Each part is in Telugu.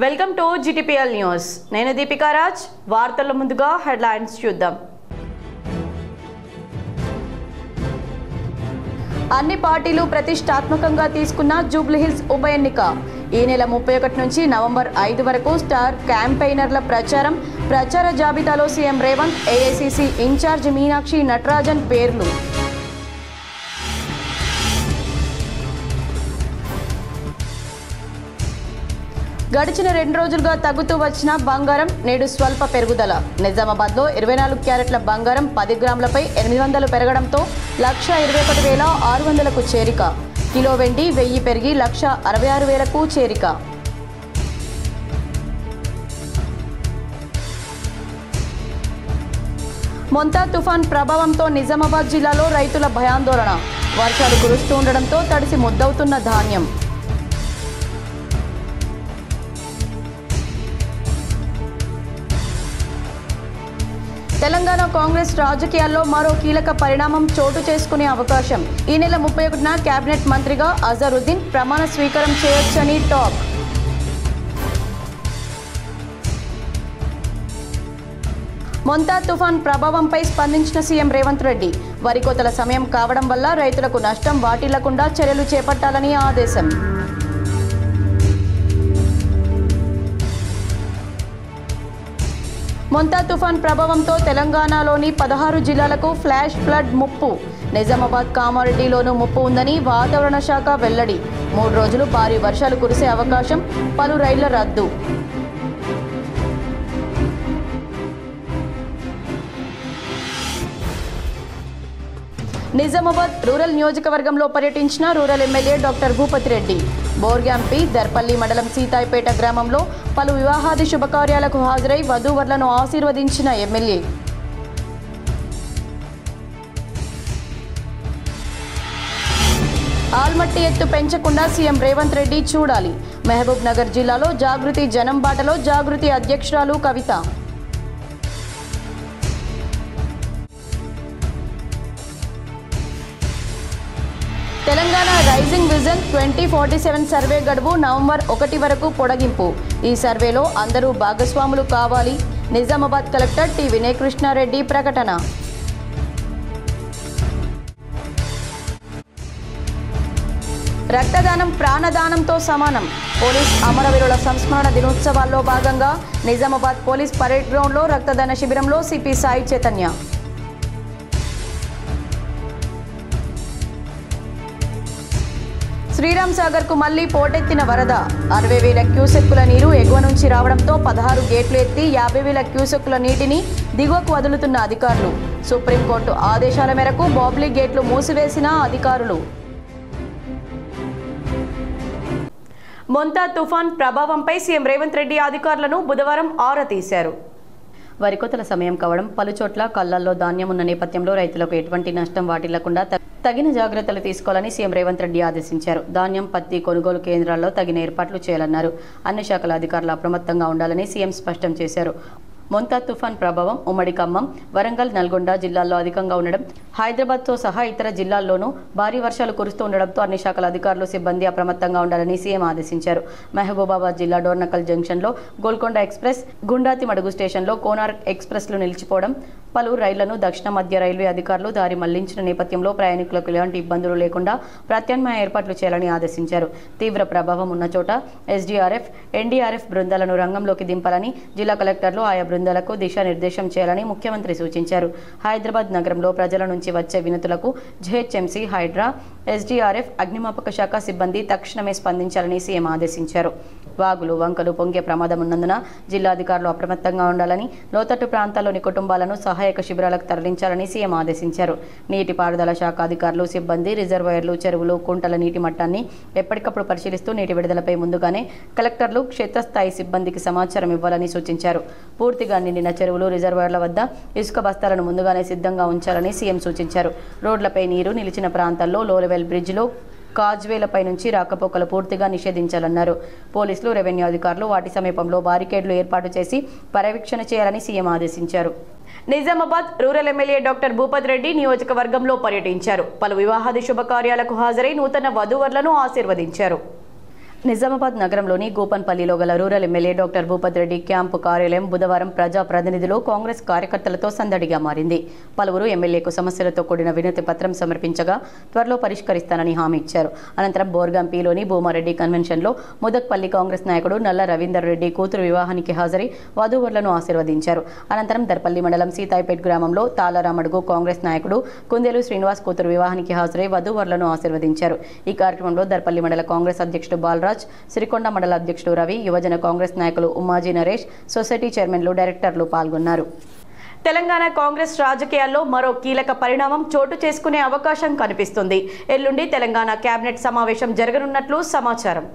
Welcome to GTPL news. నేను దీపికా రాజ్. వార్తల ముందుగా హెడ్లైన్స్ చూద్దాం. అన్ని పార్టీలు ప్రతిష్టాత్మకంగా తీసుకున్న జూబ్లీహిల్స్ ఉప ఎన్నిక ఈ నెల 31 నుంచి నవంబర్ 5 వరకు స్టార్ క్యాంపెయినర్ల ప్రచార జాబితాలో CM Revanth, AICC in charge Meenakshi Natarajan పేర్లు. గడిచిన 2 రోజులుగా తగ్గుతూ వచ్చిన బంగారం నేడు స్వల్ప పెరుగుదల. నిజామాబాద్లో 24 క్యారెట్ల బంగారం 10 గ్రాములపై 800 పెరగడంతో 1,21,600కు చేరిక. కిలో వెండి 1000 పెరిగి 1,66,000కు చేరిక. మొంతా తుఫాన్ ప్రభావంతో నిజామాబాద్ జిల్లాలో రైతుల భయాందోళన. వర్షాలు కురుస్తూ ఉండడంతో తడిసి ముద్దవుతున్న ధాన్యం. తెలంగాణ కాంగ్రెస్ రాజకీయాల్లో మరో కీలక పరిణామం చోటు చేసుకునే అవకాశం. ఈ నెల 31న కేబినెట్ మంత్రిగా అజరుద్దీన్ ప్రమాణ స్వీకారం చేయొచ్చని టాక్. మొంతా తుఫాన్ ప్రభావంపై స్పందించిన సీఎం రేవంత్ రెడ్డి వరి కోతల సమయం కావడం వల్ల రైతులకు నష్టం వాటిల్లకుండా చర్యలు చేపట్టాలని ఆదేశం. మొంతా తుఫాన్ ప్రభావంతో తెలంగాణలోని 16 జిల్లాలకు ఫ్లాష్ ఫ్లడ్ ముప్పు. నిజామాబాద్, కామారెడ్డిలోనూ ముప్పు ఉందని వాతావరణ శాఖ వెల్లడి. 3 రోజులు భారీ వర్షాలు కురిసే అవకాశం, పలు రైళ్ల రద్దు. నిజామాబాద్ రూరల్ నియోజకవర్గంలో పర్యటించిన rural MLA doctor Bhupathi Reddy. Borgampi, Darpalli మండలం సీతాయిపేట గ్రామంలో పలు వివాహాది శుభకార్యాలకు హాజరై వధూవరులను ఆశీర్వదించిన ఎమ్మెల్యే. ఆల్మట్టి ఎత్తు పెంచకుండా సీఎం రేవంత్ రెడ్డి చూడాలి. మహబూబ్ నగర్ జిల్లాలో జాగృతి జనం బాటలో జాగృతి అధ్యక్షురాలు కవిత. తెలంగాణ రైజింగ్ విజన్ 2047 సర్వే గడువు నవంబర్ 1 వరకు పొడిగింపు. ఈ సర్వేలో అందరూ భాగస్వాములు కావాలి. నిజామాబాద్ కలెక్టర్ టి వినయ్ కృష్ణారెడ్డి ప్రకటన. రక్తదానం ప్రాణదానంతో సమానం. పోలీస్ అమరవీరుల సంస్మరణ దినోత్సవాల్లో భాగంగా నిజామాబాద్ పోలీస్ పరేడ్ గ్రౌండ్లో రక్తదాన శిబిరంలో సిపి సాయి చైతన్య. శ్రీరామ్ సాగర్ కు మళ్లీ పోటెత్తిన వరద. 60,000 క్యూసెక్కుల నీరు ఎగువ నుంచి రావడంతో 16 గేట్లు ఎత్తి 50,000 క్యూసెక్కుల నీటిని దిగువకు వదులుతున్న అధికారులు. సుప్రీంకోర్టు ఆదేశాల మేరకు బాబ్లీ గేట్లు మూసివేసిన అధికారులు. మొంతా తుఫాన్ ప్రభావంపై సీఎం రేవంత్ రెడ్డి అధికారులను బుధవారం ఆరా తీశారు. వరికోతల సమయం కావడం, పలుచోట్ల కళ్లల్లో ధాన్యం ఉన్న నేపథ్యంలో రైతులకు ఎటువంటి నష్టం వాటిల్లకుండా తగిన జాగ్రత్తలు తీసుకోవాలని సీఎం రేవంత్ రెడ్డి ఆదేశించారు. ధాన్యం, పత్తి కొనుగోలు కేంద్రాల్లో తగిన ఏర్పాట్లు చేయాలన్నారు. అన్ని శాఖల అధికారులు అప్రమత్తంగా ఉండాలని సీఎం స్పష్టం చేశారు. మొంతా తుఫాన్ ప్రభావం ఉమ్మడి ఖమ్మం, వరంగల్, నల్గొండ జిల్లాల్లో అధికంగా ఉండడం, హైదరాబాద్తో సహా ఇతర జిల్లాల్లోనూ భారీ వర్షాలు కురుస్తూ ఉండడంతో అన్ని శాఖల అధికారులు, సిబ్బంది అప్రమత్తంగా ఉండాలని సీఎం ఆదేశించారు. మహబూబాబాద్ జిల్లా డోర్నకల్ జంక్షన్లో గోల్కొండ ఎక్స్ప్రెస్, గుండాతి మడుగు స్టేషన్లో కోనార్క్ ఎక్స్ప్రెస్లు నిలిచిపోవడం, పలు రైళ్లను దక్షిణ మధ్య రైల్వే అధికారులు దారి మళ్లించిన నేపథ్యంలో ప్రయాణికులకు ఎలాంటి ఇబ్బందులు లేకుండా ప్రత్యామ్నాయ ఏర్పాట్లు చేయాలని ఆదేశించారు. తీవ్ర ప్రభావం ఉన్న చోట SDRF, NDRF బృందాలను రంగంలోకి దింపాలని జిల్లా కలెక్టర్లు ఆయా బృందాలకు దిశానిర్దేశం చేయాలని ముఖ్యమంత్రి సూచించారు. హైదరాబాద్ నగరంలో ప్రజల నుంచి వచ్చే వినతులకు GHMC, హైడ్రా, SDRF, అగ్నిమాపక శాఖ సిబ్బంది తక్షణమే స్పందించాలని సీఎం ఆదేశించారు. వాగులు, వంకలు పొంగే ప్రమాదం ఉన్నందున జిల్లాధికారులు అప్రమత్తంగా ఉండాలని, లోతట్టు ప్రాంతాల్లోని కుటుంబాలను సహాయక శిబిరాలకు తరలించాలని సీఎం ఆదేశించారు. నీటిపారుదల శాఖ అధికారులు, సిబ్బంది రిజర్వాయర్లు, చెరువులు, కుంటల నీటి మట్టాన్ని ఎప్పటికప్పుడు పరిశీలిస్తూ నీటి విడుదలపై ముందుగానే కలెక్టర్లు, క్షేత్రస్థాయి సిబ్బందికి సమాచారం ఇవ్వాలని సూచించారు. పూర్తిగా నిండిన చెరువులు, రిజర్వాయర్ల వద్ద ఇసుక బస్తాలను ముందుగానే సిద్ధంగా ఉంచాలని సీఎం సూచించారు. రోడ్లపై నీరు నిలిచిన ప్రాంతాల్లో లో లెవెల్ బ్రిడ్జిలో, కాజ్వేలపై నుంచి రాకపోకలు పూర్తిగా నిషేధించాలన్నారు. పోలీసులు, రెవెన్యూ అధికారులు వాటి సమీపంలో బారికేడ్లు ఏర్పాటు చేసి పర్యవేక్షణ చేయాలని సీఎం ఆదేశించారు. Nizamabad rural MLA doctor Bhupathi Reddy నియోజకవర్గంలో పర్యటించారు. పలు వివాహాది శుభకార్యాలకు హాజరై నూతన వధూవరులను ఆశీర్వదించారు. నిజామాబాద్ నగరంలోని గోపన్పల్లిలో గల rural MLA doctor Bhupath Reddy camp కార్యాలయం బుధవారం ప్రజా ప్రతినిధులు కాంగ్రెస్ కార్యకర్తలతో సందడిగా మారింది. పలువురు ఎమ్మెల్యేకు సమస్యలతో కూడిన వినతి పత్రం సమర్పించగా త్వరలో పరిష్కరిస్తానని హామీ ఇచ్చారు. అనంతరం బోర్గంపిలోని భూమారెడ్డి కన్వెన్షన్లో ముదక్పల్లి కాంగ్రెస్ నాయకుడు నల్ల రవీందర్ రెడ్డి కూతురు వివాహానికి హాజరై వధూవరులను ఆశీర్వదించారు. అనంతరం దర్పల్లి మండలం సీతాయిపేట్ గ్రామంలో తాళరామడుగు కాంగ్రెస్ నాయకుడు కుందేలు శ్రీనివాస్ కూతురు వివాహానికి హాజరై వధూవరులను ఆశీర్వదించారు. ఈ కార్యక్రమంలో దర్పల్లి మండల కాంగ్రెస్ అధ్యక్షుడు బాలరాజ్, సిరికొండ మండల అధ్యక్షుడు రవి, యువజన కాంగ్రెస్ నాయకులు ఉమ్మాజీ నరేష్, సొసైటీ చైర్మన్లు, డైరెక్టర్లు పాల్గొన్నారు. తెలంగాణ కాంగ్రెస్ రాజకీయాల్లో మరో కీలక పరిణామం చోటు చేసుకునే అవకాశం కనిపిస్తుంది. ఎల్లుండి తెలంగాణ కేబినెట్ సమావేశం జరగనున్నట్లు సమాచారం.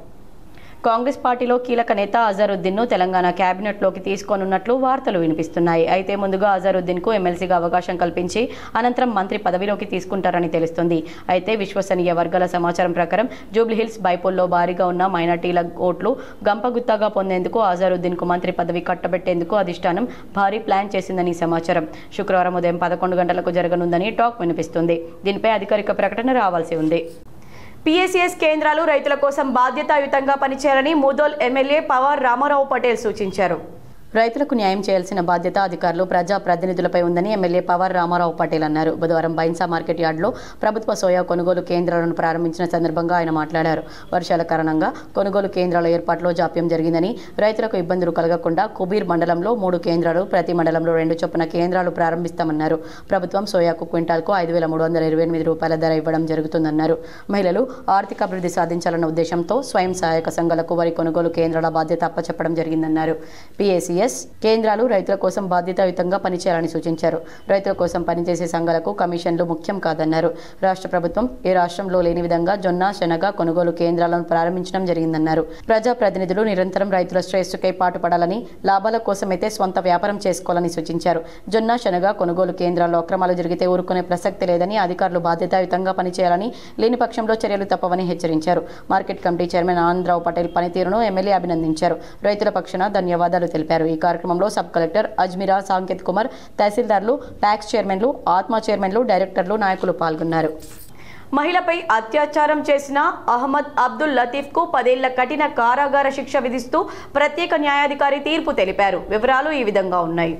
కాంగ్రెస్ పార్టీలో కీలక నేత అజరుద్దీన్ను తెలంగాణ కేబినెట్లోకి తీసుకోనున్నట్లు వార్తలు వినిపిస్తున్నాయి. అయితే ముందుగా అజరుద్దీన్కు ఎమ్మెల్సీగా అవకాశం కల్పించి అనంతరం మంత్రి పదవిలోకి తీసుకుంటారని తెలుస్తుంది. అయితే విశ్వసనీయ వర్గాల సమాచారం ప్రకారం జూబ్లీహిల్స్ బైపోల్లో భారీగా ఉన్న మైనార్టీల ఓట్లు గంపగుత్తగా పొందేందుకు అజరుద్దీన్కు మంత్రి పదవి కట్టబెట్టేందుకు అధిష్టానం భారీ ప్లాన్ చేసిందని సమాచారం. శుక్రవారం ఉదయం 11 గంటలకు జరగనుందని టాక్ వినిపిస్తుంది. దీనిపై అధికారిక ప్రకటన రావాల్సి ఉంది. PSCS కేంద్రాలు రైతుల కోసం బాధ్యతాయుతంగా పనిచేయాలని ముదోల్ ఎమ్మెల్యే పవార్ రామారావు పటేల్ సూచించారు. రైతులకు న్యాయం చేయాల్సిన బాధ్యత అధికారులు, ప్రజా ప్రతినిధులపై ఉందని ఎమ్మెల్యే పవార్ రామారావు పటేల్ అన్నారు. బుధవారం బైన్సా మార్కెట్ యార్డులో ప్రభుత్వ సోయా కొనుగోలు కేంద్రాలను ప్రారంభించిన సందర్భంగా ఆయన మాట్లాడారు. వర్షాల కారణంగా కొనుగోలు కేంద్రాల ఏర్పాటులో జాప్యం జరిగిందని, రైతులకు ఇబ్బందులు కలగకుండా కుబీర్ మండలంలో 3 కేంద్రాలు, ప్రతి మండలంలో 2 చొప్పున కేంద్రాలు ప్రారంభిస్తామన్నారు. ప్రభుత్వం సోయాకు క్వింటాల్కు 5,328 రూపాయల ధర ఇవ్వడం జరుగుతుందన్నారు. మహిళలు ఆర్థిక అభివృద్ధి సాధించాలన్న ఉద్దేశంతో స్వయం సహాయక సంఘాలకు వరి కొనుగోలు కేంద్రాల బాధ్యత అప్పచెప్పడం జరిగిందన్నారు. PSCS కేంద్రాలు రైతుల కోసం బాధ్యతాయుతంగా పనిచేయాలని సూచించారు. రైతుల కోసం పనిచేసే సంఘాలకు కమిషన్లు ముఖ్యం కాదన్నారు. రాష్ట్ర ప్రభుత్వం ఏ రాష్ట్రంలో లేని విధంగా జొన్న, శనగ కొనుగోలు కేంద్రాలను ప్రారంభించడం జరిగిందన్నారు. ప్రజాప్రతినిధులు నిరంతరం రైతుల శ్రేయస్సుకై పాటుపడాలని, లాభాల కోసమైతే స్వంత వ్యాపారం చేసుకోవాలని సూచించారు. జొన్న, శనగ కొనుగోలు కేంద్రాల్లో అక్రమాలు జరిగితే ఊరుకునే ప్రసక్తి లేదని, అధికారులు బాధ్యతాయుతంగా పనిచేయాలని, లేని పక్షంలో చర్యలు తప్పవని హెచ్చరించారు. Market committee chairman Anandrao Patel పనితీరును ఎమ్మెల్యే అభినందించారు. రైతుల పక్షాన ధన్యవాదాలు తెలిపారు. ఈ కార్యక్రమంలో సబ్ కలెక్టర్ అజ్మీరా సాంకేత్ కుమార్, తహసీల్దార్లు, ప్యాక్స్ చైర్మన్లు, ఆత్మ చైర్మన్లు, డైరెక్టర్లు, నాయకులు పాల్గొన్నారు. మహిళపై అత్యాచారం చేసిన అహ్మద్ అబ్దుల్ లతీఫ్కు 10 ఏళ్ల కఠిన కారాగార శిక్ష విధిస్తూ ప్రత్యేక న్యాయాధికారి తీర్పు తెలిపారు. వివరాలు ఈ విధంగా ఉన్నాయి.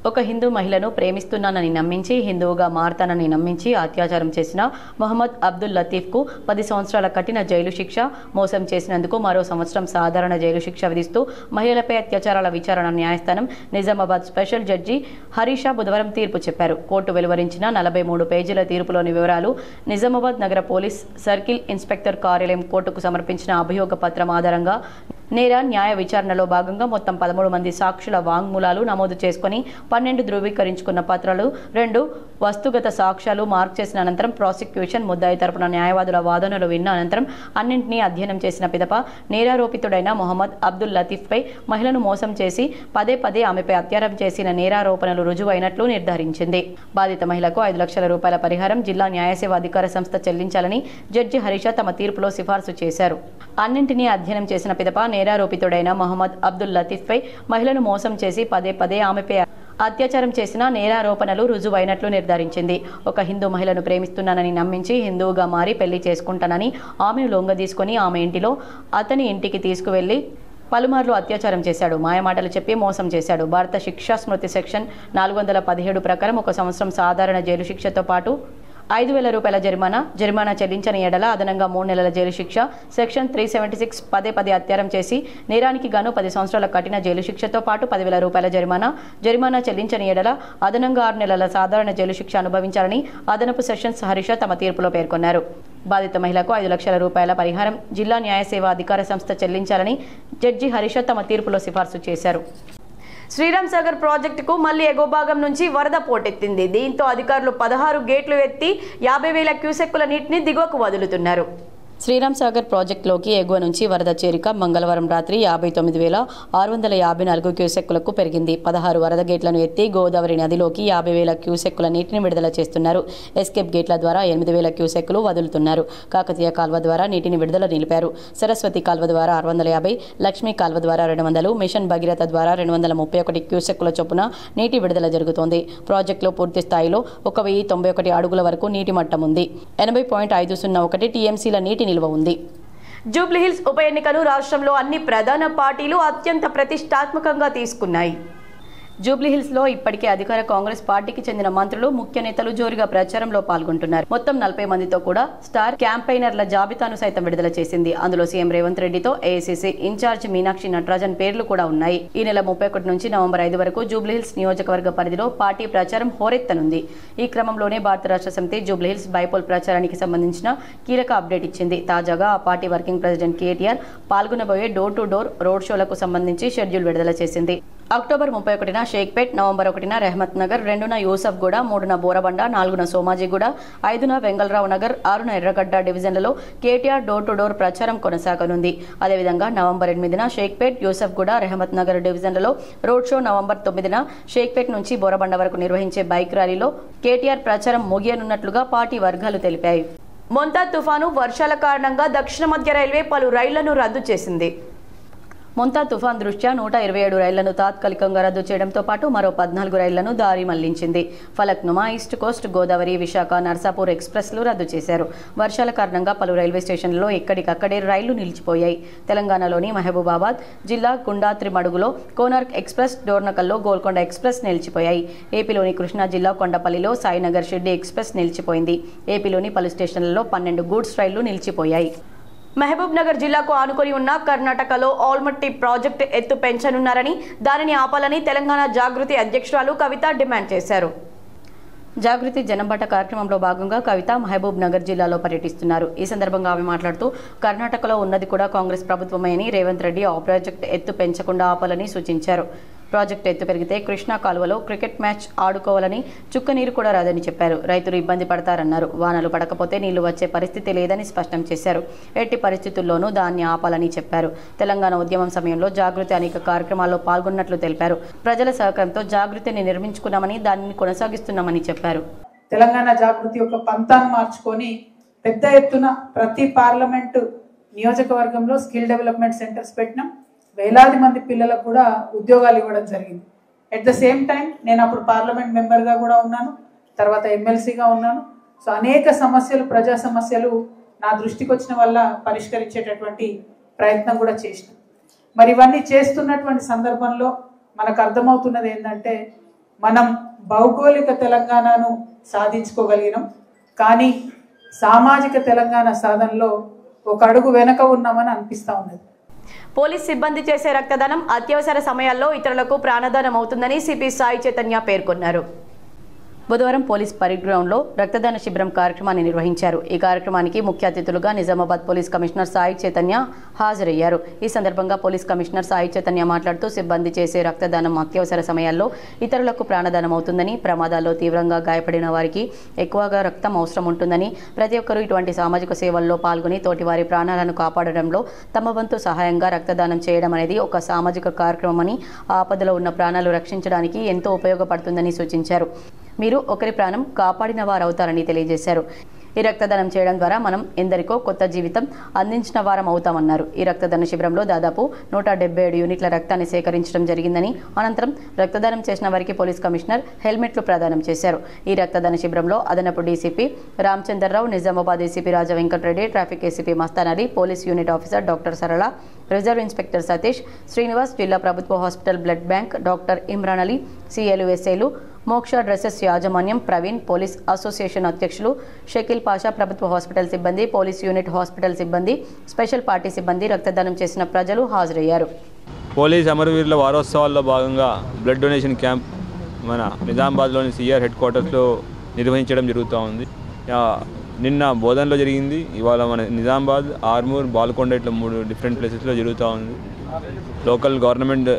ఒక హిందూ మహిళను ప్రేమిస్తున్నానని నమ్మించి, హిందువుగా మారతానని నమ్మించి అత్యాచారం చేసిన మొహమ్మద్ అబ్దుల్ లతీఫ్కు 10 సంవత్సరాల కఠిన జైలు శిక్ష, మోసం చేసినందుకు మరో సంవత్సరం సాధారణ జైలు శిక్ష విధిస్తూ మహిళలపై అత్యాచారాల విచారణ న్యాయస్థానం నిజామాబాద్ స్పెషల్ జడ్జి హరీషా బుధవారం తీర్పు చెప్పారు. కోర్టు వెలువరించిన 43 పేజీల తీర్పులోని వివరాలు నిజామాబాద్ నగర పోలీస్ సర్కిల్ ఇన్స్పెక్టర్ కార్యాలయం కోర్టుకు సమర్పించిన అభియోగ పత్రం ఆధారంగా నేర న్యాయ విచారణలో భాగంగా మొత్తం 13 మంది సాక్షుల వాంగ్మూలాలు నమోదు చేసుకుని 12 ధృవీకరించుకున్న పత్రాలు, 2 వస్తుగత సాక్ష్యాలు మార్క్ చేసిన అనంతరం ప్రాసిక్యూషన్ ముద్దాయి తరపున న్యాయవాదుల వాదనలు విన్న అనంతరం అన్నింటినీ అధ్యయనం చేసిన పిదప నేరారోపితుడైన మొహమ్మద్ అబ్దుల్ లతీఫ్పై మహిళను మోసం చేసి పదే ఆమెపై అత్యాచారం చేసిన నేరారోపణలు రుజువైనట్లు నిర్ధారించింది. బాధిత మహిళకు 5 లక్షల రూపాయల పరిహారం జిల్లా న్యాయసేవ అధికార సంస్థ చెల్లించాలని జడ్జి హరీషా తమ తీర్పులో సిఫార్సు చేశారు. అన్నింటినీ అధ్యయనం చేసిన పిదప నేరారోపితుడైన మొహమ్మద్ అబ్దుల్ లతీఫ్పై మహిళను మోసం చేసి పదే ఆమెపై అత్యాచారం చేసిన నేరారోపణలు రుజువైనట్లు నిర్ధారించింది. ఒక హిందూ మహిళను ప్రేమిస్తున్నానని నమ్మించి హిందువుగా మారి పెళ్లి చేసుకుంటానని ఆమెను లొంగదీసుకొని ఆమె ఇంటిలో అతని ఇంటికి తీసుకువెళ్లి పలుమార్లు అత్యాచారం చేశాడు. మాయమాటలు చెప్పి మోసం చేశాడు. భారత శిక్షా స్మృతి సెక్షన్ 417 ప్రకారం 1 సంవత్సరం సాధారణ జైలు శిక్షతో పాటు 5,000 రూపాయల జరిమానా చెల్లించని ఎడల అదనంగా 3 నెలల జైలు శిక్ష, సెక్షన్ 376 పదే అత్యాచారం చేసి నేరానికి గాను 10 సంవత్సరాల కఠిన జైలు శిక్షతో పాటు 10,000 రూపాయల జరిమానా చెల్లించని ఎడల అదనంగా 6 నెలల సాధారణ జైలు శిక్ష అనుభవించాలని అదనపు సెషన్స్ హరీషా తమ తీర్పులో పేర్కొన్నారు. బాధిత మహిళకు 5 లక్షల రూపాయల పరిహారం జిల్లా న్యాయసేవ అధికార సంస్థ చెల్లించాలని జడ్జి హరీషా తమ తీర్పులో సిఫార్సు చేశారు. శ్రీరామ్ సాగర్ ప్రాజెక్టుకు మళ్లీ ఎగువ భాగం నుంచి వరద పోటెత్తింది. దీంతో అధికారులు 16 గేట్లు ఎత్తి 50,000 క్యూసెక్కుల నీటిని దిగువకు వదులుతున్నారు. శ్రీరామ్ సాగర్ ప్రాజెక్టులోకి ఎగువ నుంచి వరద చేరిక మంగళవారం రాత్రి 59,654 క్యూసెక్కులకు పెరిగింది. 16 వరద గేట్లను ఎత్తి గోదావరి నదిలోకి 50,000 క్యూసెక్కుల నీటిని విడుదల చేస్తున్నారు. ఎస్కేప్ గేట్ల ద్వారా 8,000 క్యూసెక్కులు వదులుతున్నారు. కాకతీయ కాల్వ ద్వారా నీటిని విడుదల నిలిపారు. సరస్వతి కాల్వ ద్వారా 650, లక్ష్మీ కాల్వ ద్వారా 200, మిషన్ భగీరథ ద్వారా 231 క్యూసెక్కుల చొప్పున నీటి విడుదల జరుగుతోంది. ప్రాజెక్టులో పూర్తి స్థాయిలో 1,091 అడుగుల వరకు నీటి మట్టం ఉంది. 80.501 టీఎంసీల నీటి నిల్వ ఉంది. జూబ్లీహిల్స్ ఉప ఎన్నికను రాష్ట్రంలో అన్ని ప్రధాన పార్టీలు అత్యంత ప్రతిష్టాత్మకంగా తీసుకున్నాయి. జూబ్లీహిల్స్లో ఇప్పటికే అధికార కాంగ్రెస్ పార్టీకి చెందిన మంత్రులు, ముఖ్య నేతలు జోరుగా ప్రచారంలో పాల్గొంటున్నారు. మొత్తం 40 మందితో కూడా స్టార్ క్యాంపెయినర్ల జాబితాను సైతం విడుదల చేసింది. అందులో సీఎం రేవంత్ రెడ్డితో ఏఐసీసీ ఇన్ఛార్జ్ మీనాక్షి నటరాజన్ పేర్లు కూడా ఉన్నాయి. ఈ నెల 31 నుంచి నవంబర్ 5 వరకు జూబ్లీహిల్స్ నియోజకవర్గ పరిధిలో పార్టీ ప్రచారం హోరెత్తనుంది. ఈ క్రమంలోనే భారత రాష్ట్ర సమితి జూబ్లీహిల్స్ బైపోల్ ప్రచారానికి సంబంధించిన కీలక అప్డేట్ ఇచ్చింది. తాజాగా ఆ పార్టీ వర్కింగ్ ప్రెసిడెంట్ కేటీఆర్ పాల్గొనబోయే డోర్ టు డోర్ రోడ్ షోలకు సంబంధించి షెడ్యూల్ విడుదల చేసింది. అక్టోబర్ 31న షేక్పేట్, నవంబర్ 1న రెహమత్ నగర్, 2న యూసఫ్గూడ, 3న బోరబండ, 4న సోమాజిగూడ, 5న వెంగళరావు నగర్, 6న ఎర్రగడ్డ డివిజన్లలో కేటీఆర్ డోర్ టు డోర్ ప్రచారం కొనసాగనుంది. అదేవిధంగా నవంబర్ 8న షేక్పేట్, యూసఫ్గూడ, రెహమత్ నగర్ డివిజన్లలో రోడ్ షో, నవంబర్ 9న షేక్పేట్ నుంచి బోరబండ వరకు నిర్వహించే బైక్ ర్యాలీలో కేటీఆర్ ప్రచారం ముగియనున్నట్లుగా పార్టీ వర్గాలు తెలిపాయి. మొంతా తుఫాను వర్షాల కారణంగా దక్షిణ మధ్య రైల్వే పలు రైళ్లను రద్దు చేసింది. మొంతా తుఫాన్ దృష్ట్యా 127 రైళ్లను తాత్కాలికంగా రద్దు చేయడంతో పాటు మరో 14 రైళ్లను దారి మళ్లించింది. ఫలక్నుమా, ఈస్ట్ కోస్ట్, గోదావరి, విశాఖ, నర్సాపూర్ ఎక్స్ప్రెస్లు రద్దు చేశారు. వర్షాల కారణంగా పలు రైల్వే స్టేషన్లలో ఎక్కడికక్కడే రైళ్లు నిలిచిపోయాయి. తెలంగాణలోని మహబూబాబాద్ జిల్లా గుండాత్రిమడుగులో కోనార్క్ ఎక్స్ప్రెస్, డోర్నకల్లో గోల్కొండ ఎక్స్ప్రెస్ నిలిచిపోయాయి. ఏపీలోని కృష్ణా జిల్లా కొండపల్లిలో సాయినగర్ షిర్డీ ఎక్స్ప్రెస్ నిలిచిపోయింది. ఏపీలోని పలు స్టేషన్లలో 12 గూడ్స్ రైళ్లు నిలిచిపోయాయి. మహబూబ్ నగర్ జిల్లాకు ఆనుకొని ఉన్న కర్ణాటకలో ఆల్మట్టి ప్రాజెక్టు ఎత్తు పెంచనున్నారని, దానిని ఆపాలని తెలంగాణ జాగృతి అధ్యక్షురాలు కవిత డిమాండ్ చేశారు. జాగృతి జనంబాట కార్యక్రమంలో భాగంగా కవిత మహబూబ్ నగర్ జిల్లాలో పర్యటిస్తున్నారు. ఈ సందర్భంగా ఆమె మాట్లాడుతూ కర్ణాటకలో ఉన్నది కూడా కాంగ్రెస్ ప్రభుత్వమే అని, రేవంత్ రెడ్డి ఆ ప్రాజెక్టు ఎత్తు పెంచకుండా ఆపాలని సూచించారు. ప్రాజెక్టు ఎత్తు పెరిగితే కృష్ణా కాలువలో క్రికెట్ మ్యాచ్ ఆడుకోవాలని, చుక్క నీరు కూడా రాదని చెప్పారు. రైతులు ఇబ్బంది పడతారన్నారు. వానలు పడకపోతే నీళ్లు వచ్చే పరిస్థితి లేదని స్పష్టం చేశారు. ఎట్టి పరిస్థితుల్లోనూ దాన్ని ఆపాలని చెప్పారు. తెలంగాణ ఉద్యమం సమయంలో జాగృతి అనేక కార్యక్రమాల్లో పాల్గొన్నట్లు తెలిపారు. ప్రజల సహకారంతో జాగృతిని నిర్మించుకున్నామని, దానిని కొనసాగిస్తున్నామని చెప్పారు. తెలంగాణ జాగృతి యొక్క పంతాన్ని మార్చుకొని పెద్ద ఎత్తున ప్రతి పార్లమెంటు నియోజకవర్గంలో స్కిల్ డెవలప్మెంట్ సెంటర్స్ పెట్టినాం. వేలాది మంది పిల్లలకు కూడా ఉద్యోగాలు ఇవ్వడం జరిగింది. ఎట్ ద సేమ్ టైం నేను అప్పుడు పార్లమెంట్ మెంబర్గా కూడా ఉన్నాను, తర్వాత ఎమ్మెల్సీగా ఉన్నాను. సో అనేక సమస్యలు, ప్రజా సమస్యలు నా దృష్టికి వచ్చిన వల్ల పరిష్కరించేటటువంటి ప్రయత్నం కూడా చేసినాం. మరి ఇవన్నీ చేస్తున్నటువంటి సందర్భంలో మనకు అర్థమవుతున్నది ఏంటంటే, మనం భౌగోళిక తెలంగాణను సాధించుకోగలిగినాం, కానీ సామాజిక తెలంగాణ సాధనలో ఒక అడుగు వెనక ఉన్నామని అనిపిస్తూ ఉన్నది. పోలీస్ సిబ్బంది చేసే రక్తదానం అత్యవసర సమయాల్లో ఇతరులకు ప్రాణదానం అవుతుందని సిపి సాయి చైతన్య పేర్కొన్నారు. బుధవారం పోలీస్ పరేడ్ గ్రౌండ్లో రక్తదాన శిబిరం కార్యక్రమాన్ని నిర్వహించారు. ఈ కార్యక్రమానికి ముఖ్య అతిథులుగా నిజామాబాద్ పోలీస్ కమిషనర్ సాయి చైతన్య హాజరయ్యారు. ఈ సందర్భంగా పోలీస్ కమిషనర్ సాయి చైతన్య మాట్లాడుతూ సిబ్బంది చేసే రక్తదానం అత్యవసర సమయాల్లో ఇతరులకు ప్రాణదానం అవుతుందని, ప్రమాదాల్లో తీవ్రంగా గాయపడిన వారికి ఎక్కువగా రక్తం అవసరం ఉంటుందని, ప్రతి ఒక్కరూ ఇటువంటి సామాజిక సేవల్లో పాల్గొని తోటివారి ప్రాణాలను కాపాడడంలో తమ వంతు సహాయంగా రక్తదానం చేయడం అనేది ఒక సామాజిక కార్యక్రమమని, ఆపదలో ఉన్న ప్రాణాలు రక్షించడానికి ఎంతో ఉపయోగపడుతుందని సూచించారు. మీరు ఒకరి ప్రాణం కాపాడిన వారవుతారని తెలియజేశారు. ఈ రక్తదానం చేయడం ద్వారా మనం ఎందరికో కొత్త జీవితం అందించిన వారం అవుతామన్నారు. ఈ రక్తదాన శిబిరంలో దాదాపు 177 యూనిట్ల రక్తాన్ని సేకరించడం జరిగిందని, అనంతరం రక్తదానం చేసిన వారికి పోలీస్ కమిషనర్ హెల్మెట్లు ప్రదానం చేశారు. ఈ రక్తదాన శిబిరంలో అదనపు DCP Ramachandrarao, Nizamabad ACP Raja Venkatareddy, traffic ACP Mastan Ali, police unit officer doctor Sarala, reserve inspector Satish, Srinivas, జిల్లా ప్రభుత్వ hospital blood bank doctor Imran Ali, సీఏలు, ఎస్ఐలు, మోక్ష డ్రెస్సెస్ యాజమాన్యం, ప్రవీణ్, పోలీస్ అసోసియేషన్ అధ్యక్షులు షకీల్ పాషా, ప్రభుత్వ హాస్పిటల్ సిబ్బంది, పోలీస్ యూనిట్ హాస్పిటల్ సిబ్బంది, స్పెషల్ పార్టీ సిబ్బంది, రక్తదానం చేసిన ప్రజలు హాజరయ్యారు. పోలీస్ అమరవీరుల వారోత్సవాల్లో భాగంగా బ్లడ్ డొనేషన్ క్యాంప్ మన నిజామాబాద్లోని సిఆర్ హెడ్ క్వార్టర్స్లో నిర్వహించడం జరుగుతూ ఉంది. నిన్న బోధనలో జరిగింది, ఇవాళ మన నిజామాబాద్, ఆర్మూర్, బాల్కొండ ఇట్లా 3 డిఫరెంట్ ప్లేసెస్లో జరుగుతూ ఉంది. లోకల్ గవర్నమెంట్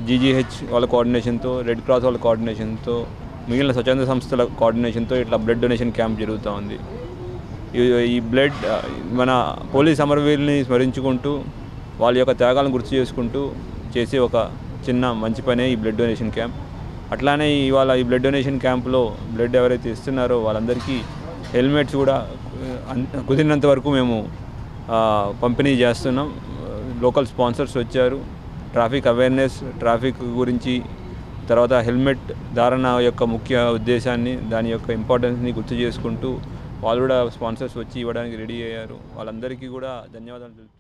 జీజీహెచ్ వాళ్ళ కోఆర్డినేషన్తో, రెడ్ క్రాస్ వాళ్ళ కోఆర్డినేషన్తో, మిగిలిన స్వచ్ఛంద సంస్థల కోఆర్డినేషన్తో ఇట్లా బ్లడ్ డొనేషన్ క్యాంప్ జరుగుతూ ఉంది. ఈ బ్లడ్ మన పోలీస్ అమరవీరుల్ని స్మరించుకుంటూ వాళ్ళ యొక్క త్యాగాలను గుర్తు చేసుకుంటూ చేసే ఒక చిన్న మంచి పనే ఈ బ్లడ్ డొనేషన్ క్యాంప్. అట్లానే ఇవాళ ఈ బ్లడ్ డొనేషన్ క్యాంప్లో బ్లడ్ ఎవరైతే ఇస్తున్నారో వాళ్ళందరికీ హెల్మెట్స్ కూడా కుదిరినంత వరకు మేము పంపిణీ చేస్తున్నాం. లోకల్ స్పాన్సర్స్ వచ్చారు. ట్రాఫిక్ అవేర్నెస్, ట్రాఫిక్ గురించి, తర్వాత హెల్మెట్ ధారణ యొక్క ముఖ్య ఉద్దేశాన్ని, దాని యొక్క ఇంపార్టెన్స్ని గుర్తు చేసుకుంటూ వాళ్ళు కూడా స్పాన్సర్స్ వచ్చి ఇవ్వడానికి రెడీ అయ్యారు. వాళ్ళందరికీ కూడా ధన్యవాదాలు తెలుపుతున్నాను.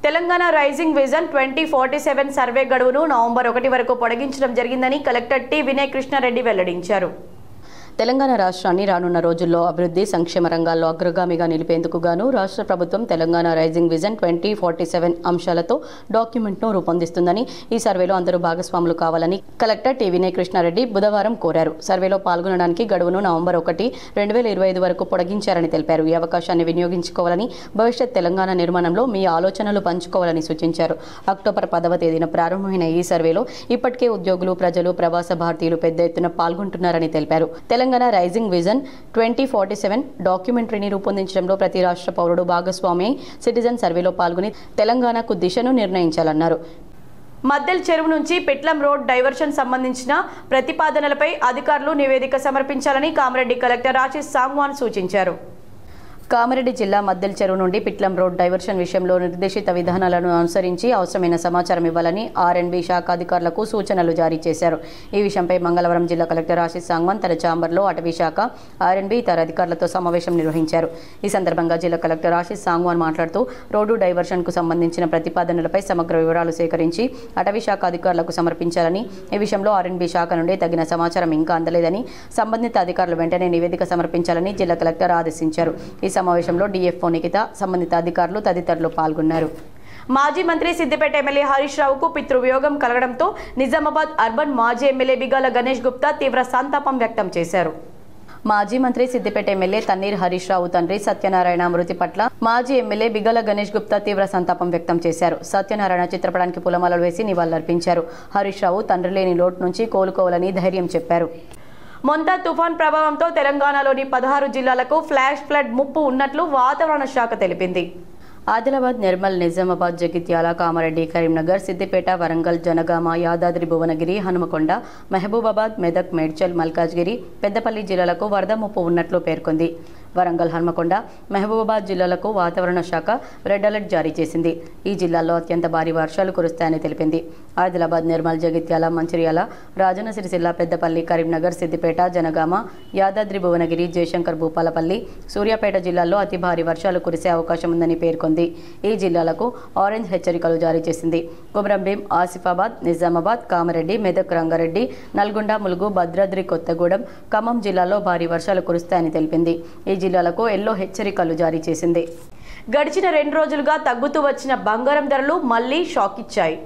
తెలంగాణ రైజింగ్ విజన్ 2047 సర్వే గడువును నవంబర్ 1 వరకు పొడిగించడం జరిగిందని కలెక్టర్ టి వినయ్ కృష్ణారెడ్డి వెల్లడించారు. తెలంగాణ రాష్ట్రాన్ని రానున్న రోజుల్లో అభివృద్ధి సంక్షేమ రంగాల్లో అగ్రగామిగా నిలిపేందుకు గాను రాష్ట్ర ప్రభుత్వం తెలంగాణ రైజింగ్ విజన్ 2047 అంశాలతో డాక్యుమెంట్ను రూపొందిస్తుందని, ఈ సర్వేలో అందరూ భాగస్వాములు కావాలని కలెక్టర్ టి వినయ్ కృష్ణారెడ్డి బుధవారం కోరారు. సర్వేలో పాల్గొనడానికి గడువును నవంబర్ 1, 2025 వరకు పొడిగించారని తెలిపారు. ఈ అవకాశాన్ని వినియోగించుకోవాలని, భవిష్యత్ తెలంగాణ నిర్మాణంలో మీ ఆలోచనలు పంచుకోవాలని సూచించారు. అక్టోబర్ 10వ తేదీన ప్రారంభమైన ఈ సర్వేలో ఇప్పటికే ఉద్యోగులు, ప్రజలు, ప్రవాస భారతీయులు పెద్ద ఎత్తున పాల్గొంటున్నారని తెలిపారు. తెలంగాణ రైజింగ్ విజన్ 2047 డాక్యుమెంటరీని రూపొందించడంలో ప్రతి రాష్ట్ర పౌరుడు భాగస్వామి సిటిజన్ సర్వేలో పాల్గొని తెలంగాణకు దిశను నిర్ణయించాలన్నారు. మద్దెల్ చెరువు నుంచి పిట్లం రోడ్ డైవర్షన్ సంబంధించిన ప్రతిపాదనలపై అధికారులు నివేదిక సమర్పించాలని కామారెడ్డి కలెక్టర్ ఆశీష్ సాంగ్వాన్ సూచించారు. కామారెడ్డి జిల్లా మద్దెల్ చెరువు నుండి పిట్లం రోడ్ డైవర్షన్ విషయంలో నిర్దేశిత విధానాలను అనుసరించి అవసరమైన సమాచారం ఇవ్వాలని ఆర్ఎండ్బి శాఖ అధికారులకు సూచనలు జారీ చేశారు. ఈ విషయంపై మంగళవారం జిల్లా కలెక్టర్ ఆశీష్ సాంగ్వాన్ తన ఛాంబర్లో అటవీ శాఖ, ఆర్ఎండ్బి ఇతర అధికారులతో సమావేశం నిర్వహించారు. ఈ సందర్భంగా జిల్లా కలెక్టర్ ఆశీష్ సాంగ్వాన్ మాట్లాడుతూ రోడ్డు డైవర్షన్కు సంబంధించిన ప్రతిపాదనలపై సమగ్ర వివరాలు సేకరించి అటవీ శాఖ అధికారులకు సమర్పించాలని, ఈ విషయంలో ఆర్ఎండ్బి శాఖ నుండి తగిన సమాచారం ఇంకా అందలేదని సంబంధిత అధికారులు వెంటనే నివేదిక సమర్పించాలని జిల్లా కలెక్టర్ ఆదేశించారు. ఈ సమావేశంలో డిఎఫ్ఓ నిఖిత, సంబంధిత అధికారులు తదితరులు పాల్గొన్నారు. మాజీ మంత్రి సిద్దిపేట ఎమ్మెల్యే హరీష్ రావుకు పితృవియోగం కలగడంతో నిజామాబాద్ అర్బన్ మాజీ ఎమ్మెల్యే బిగాల గణేష్ గుప్తా తీవ్ర సంతాపం వ్యక్తం చేశారు. మాజీ మంత్రి సిద్దిపేట ఎమ్మెల్యే తన్నీర్ హరీష్ రావు తండ్రి సత్యనారాయణ మృతి పట్ల మాజీ ఎమ్మెల్యే బిగాల గణేష్ గుప్తా తీవ్ర సంతాపం వ్యక్తం చేశారు. సత్యనారాయణ చిత్రపటానికి పూలమాలలు వేసి నివాళులర్పించారు. హరీష్ రావు తండ్రి లేని లోటు నుంచి కోలుకోవాలని ధైర్యం చెప్పారు. మొంతా తుఫాన్ ప్రభావంతో తెలంగాణలోని 16 జిల్లాలకు ఫ్లాష్ ఫ్లడ్ ముప్పు ఉన్నట్లు వాతావరణ శాఖ తెలిపింది. ఆదిలాబాద్, నిర్మల్, నిజామాబాద్, జగిత్యాల, కామారెడ్డి, కరీంనగర్, సిద్దిపేట, వరంగల్, జనగామ, యాదాద్రి భువనగిరి, హనుమకొండ, మహబూబాబాద్, మెదక్, మేడ్చల్, మల్కాజ్గిరి, పెద్దపల్లి జిల్లాలకు వరద ముప్పు ఉన్నట్లు పేర్కొంది. వరంగల్, హన్మకొండ, మహబూబాబాద్ జిల్లాలకు వాతావరణ శాఖ రెడ్ అలర్ట్ జారీ చేసింది. ఈ జిల్లాల్లో అత్యంత భారీ వర్షాలు కురుస్తాయని తెలిపింది. ఆదిలాబాద్, నిర్మల్, జగిత్యాల, మంచిర్యాల, రాజన్న సిరిసిల్ల, పెద్దపల్లి, కరీంనగర్, సిద్దిపేట, జనగామ, యాదాద్రి భువనగిరి, జయశంకర్, భూపాలపల్లి, సూర్యాపేట జిల్లాల్లో అతి భారీ వర్షాలు కురిసే అవకాశం ఉందని పేర్కొంది. ఈ జిల్లాలకు ఆరెంజ్ హెచ్చరికలు జారీ చేసింది. కొమరంభీం, ఆసిఫాబాద్, నిజామాబాద్, కామారెడ్డి, మెదక్, రంగారెడ్డి, నల్గొండ, ములుగు, భద్రాద్రి కొత్తగూడెం, ఖమ్మం జిల్లాల్లో భారీ వర్షాలు కురుస్తాయని తెలిపింది. ఈ జిల్లాలకు ఎల్లో హెచ్చరికలు జారీ చేసింది. గడిచిన 2 రోజులుగా తగ్గుతూ వచ్చిన బంగారం ధరలు మళ్లీ షాక్ ఇచ్చాయి.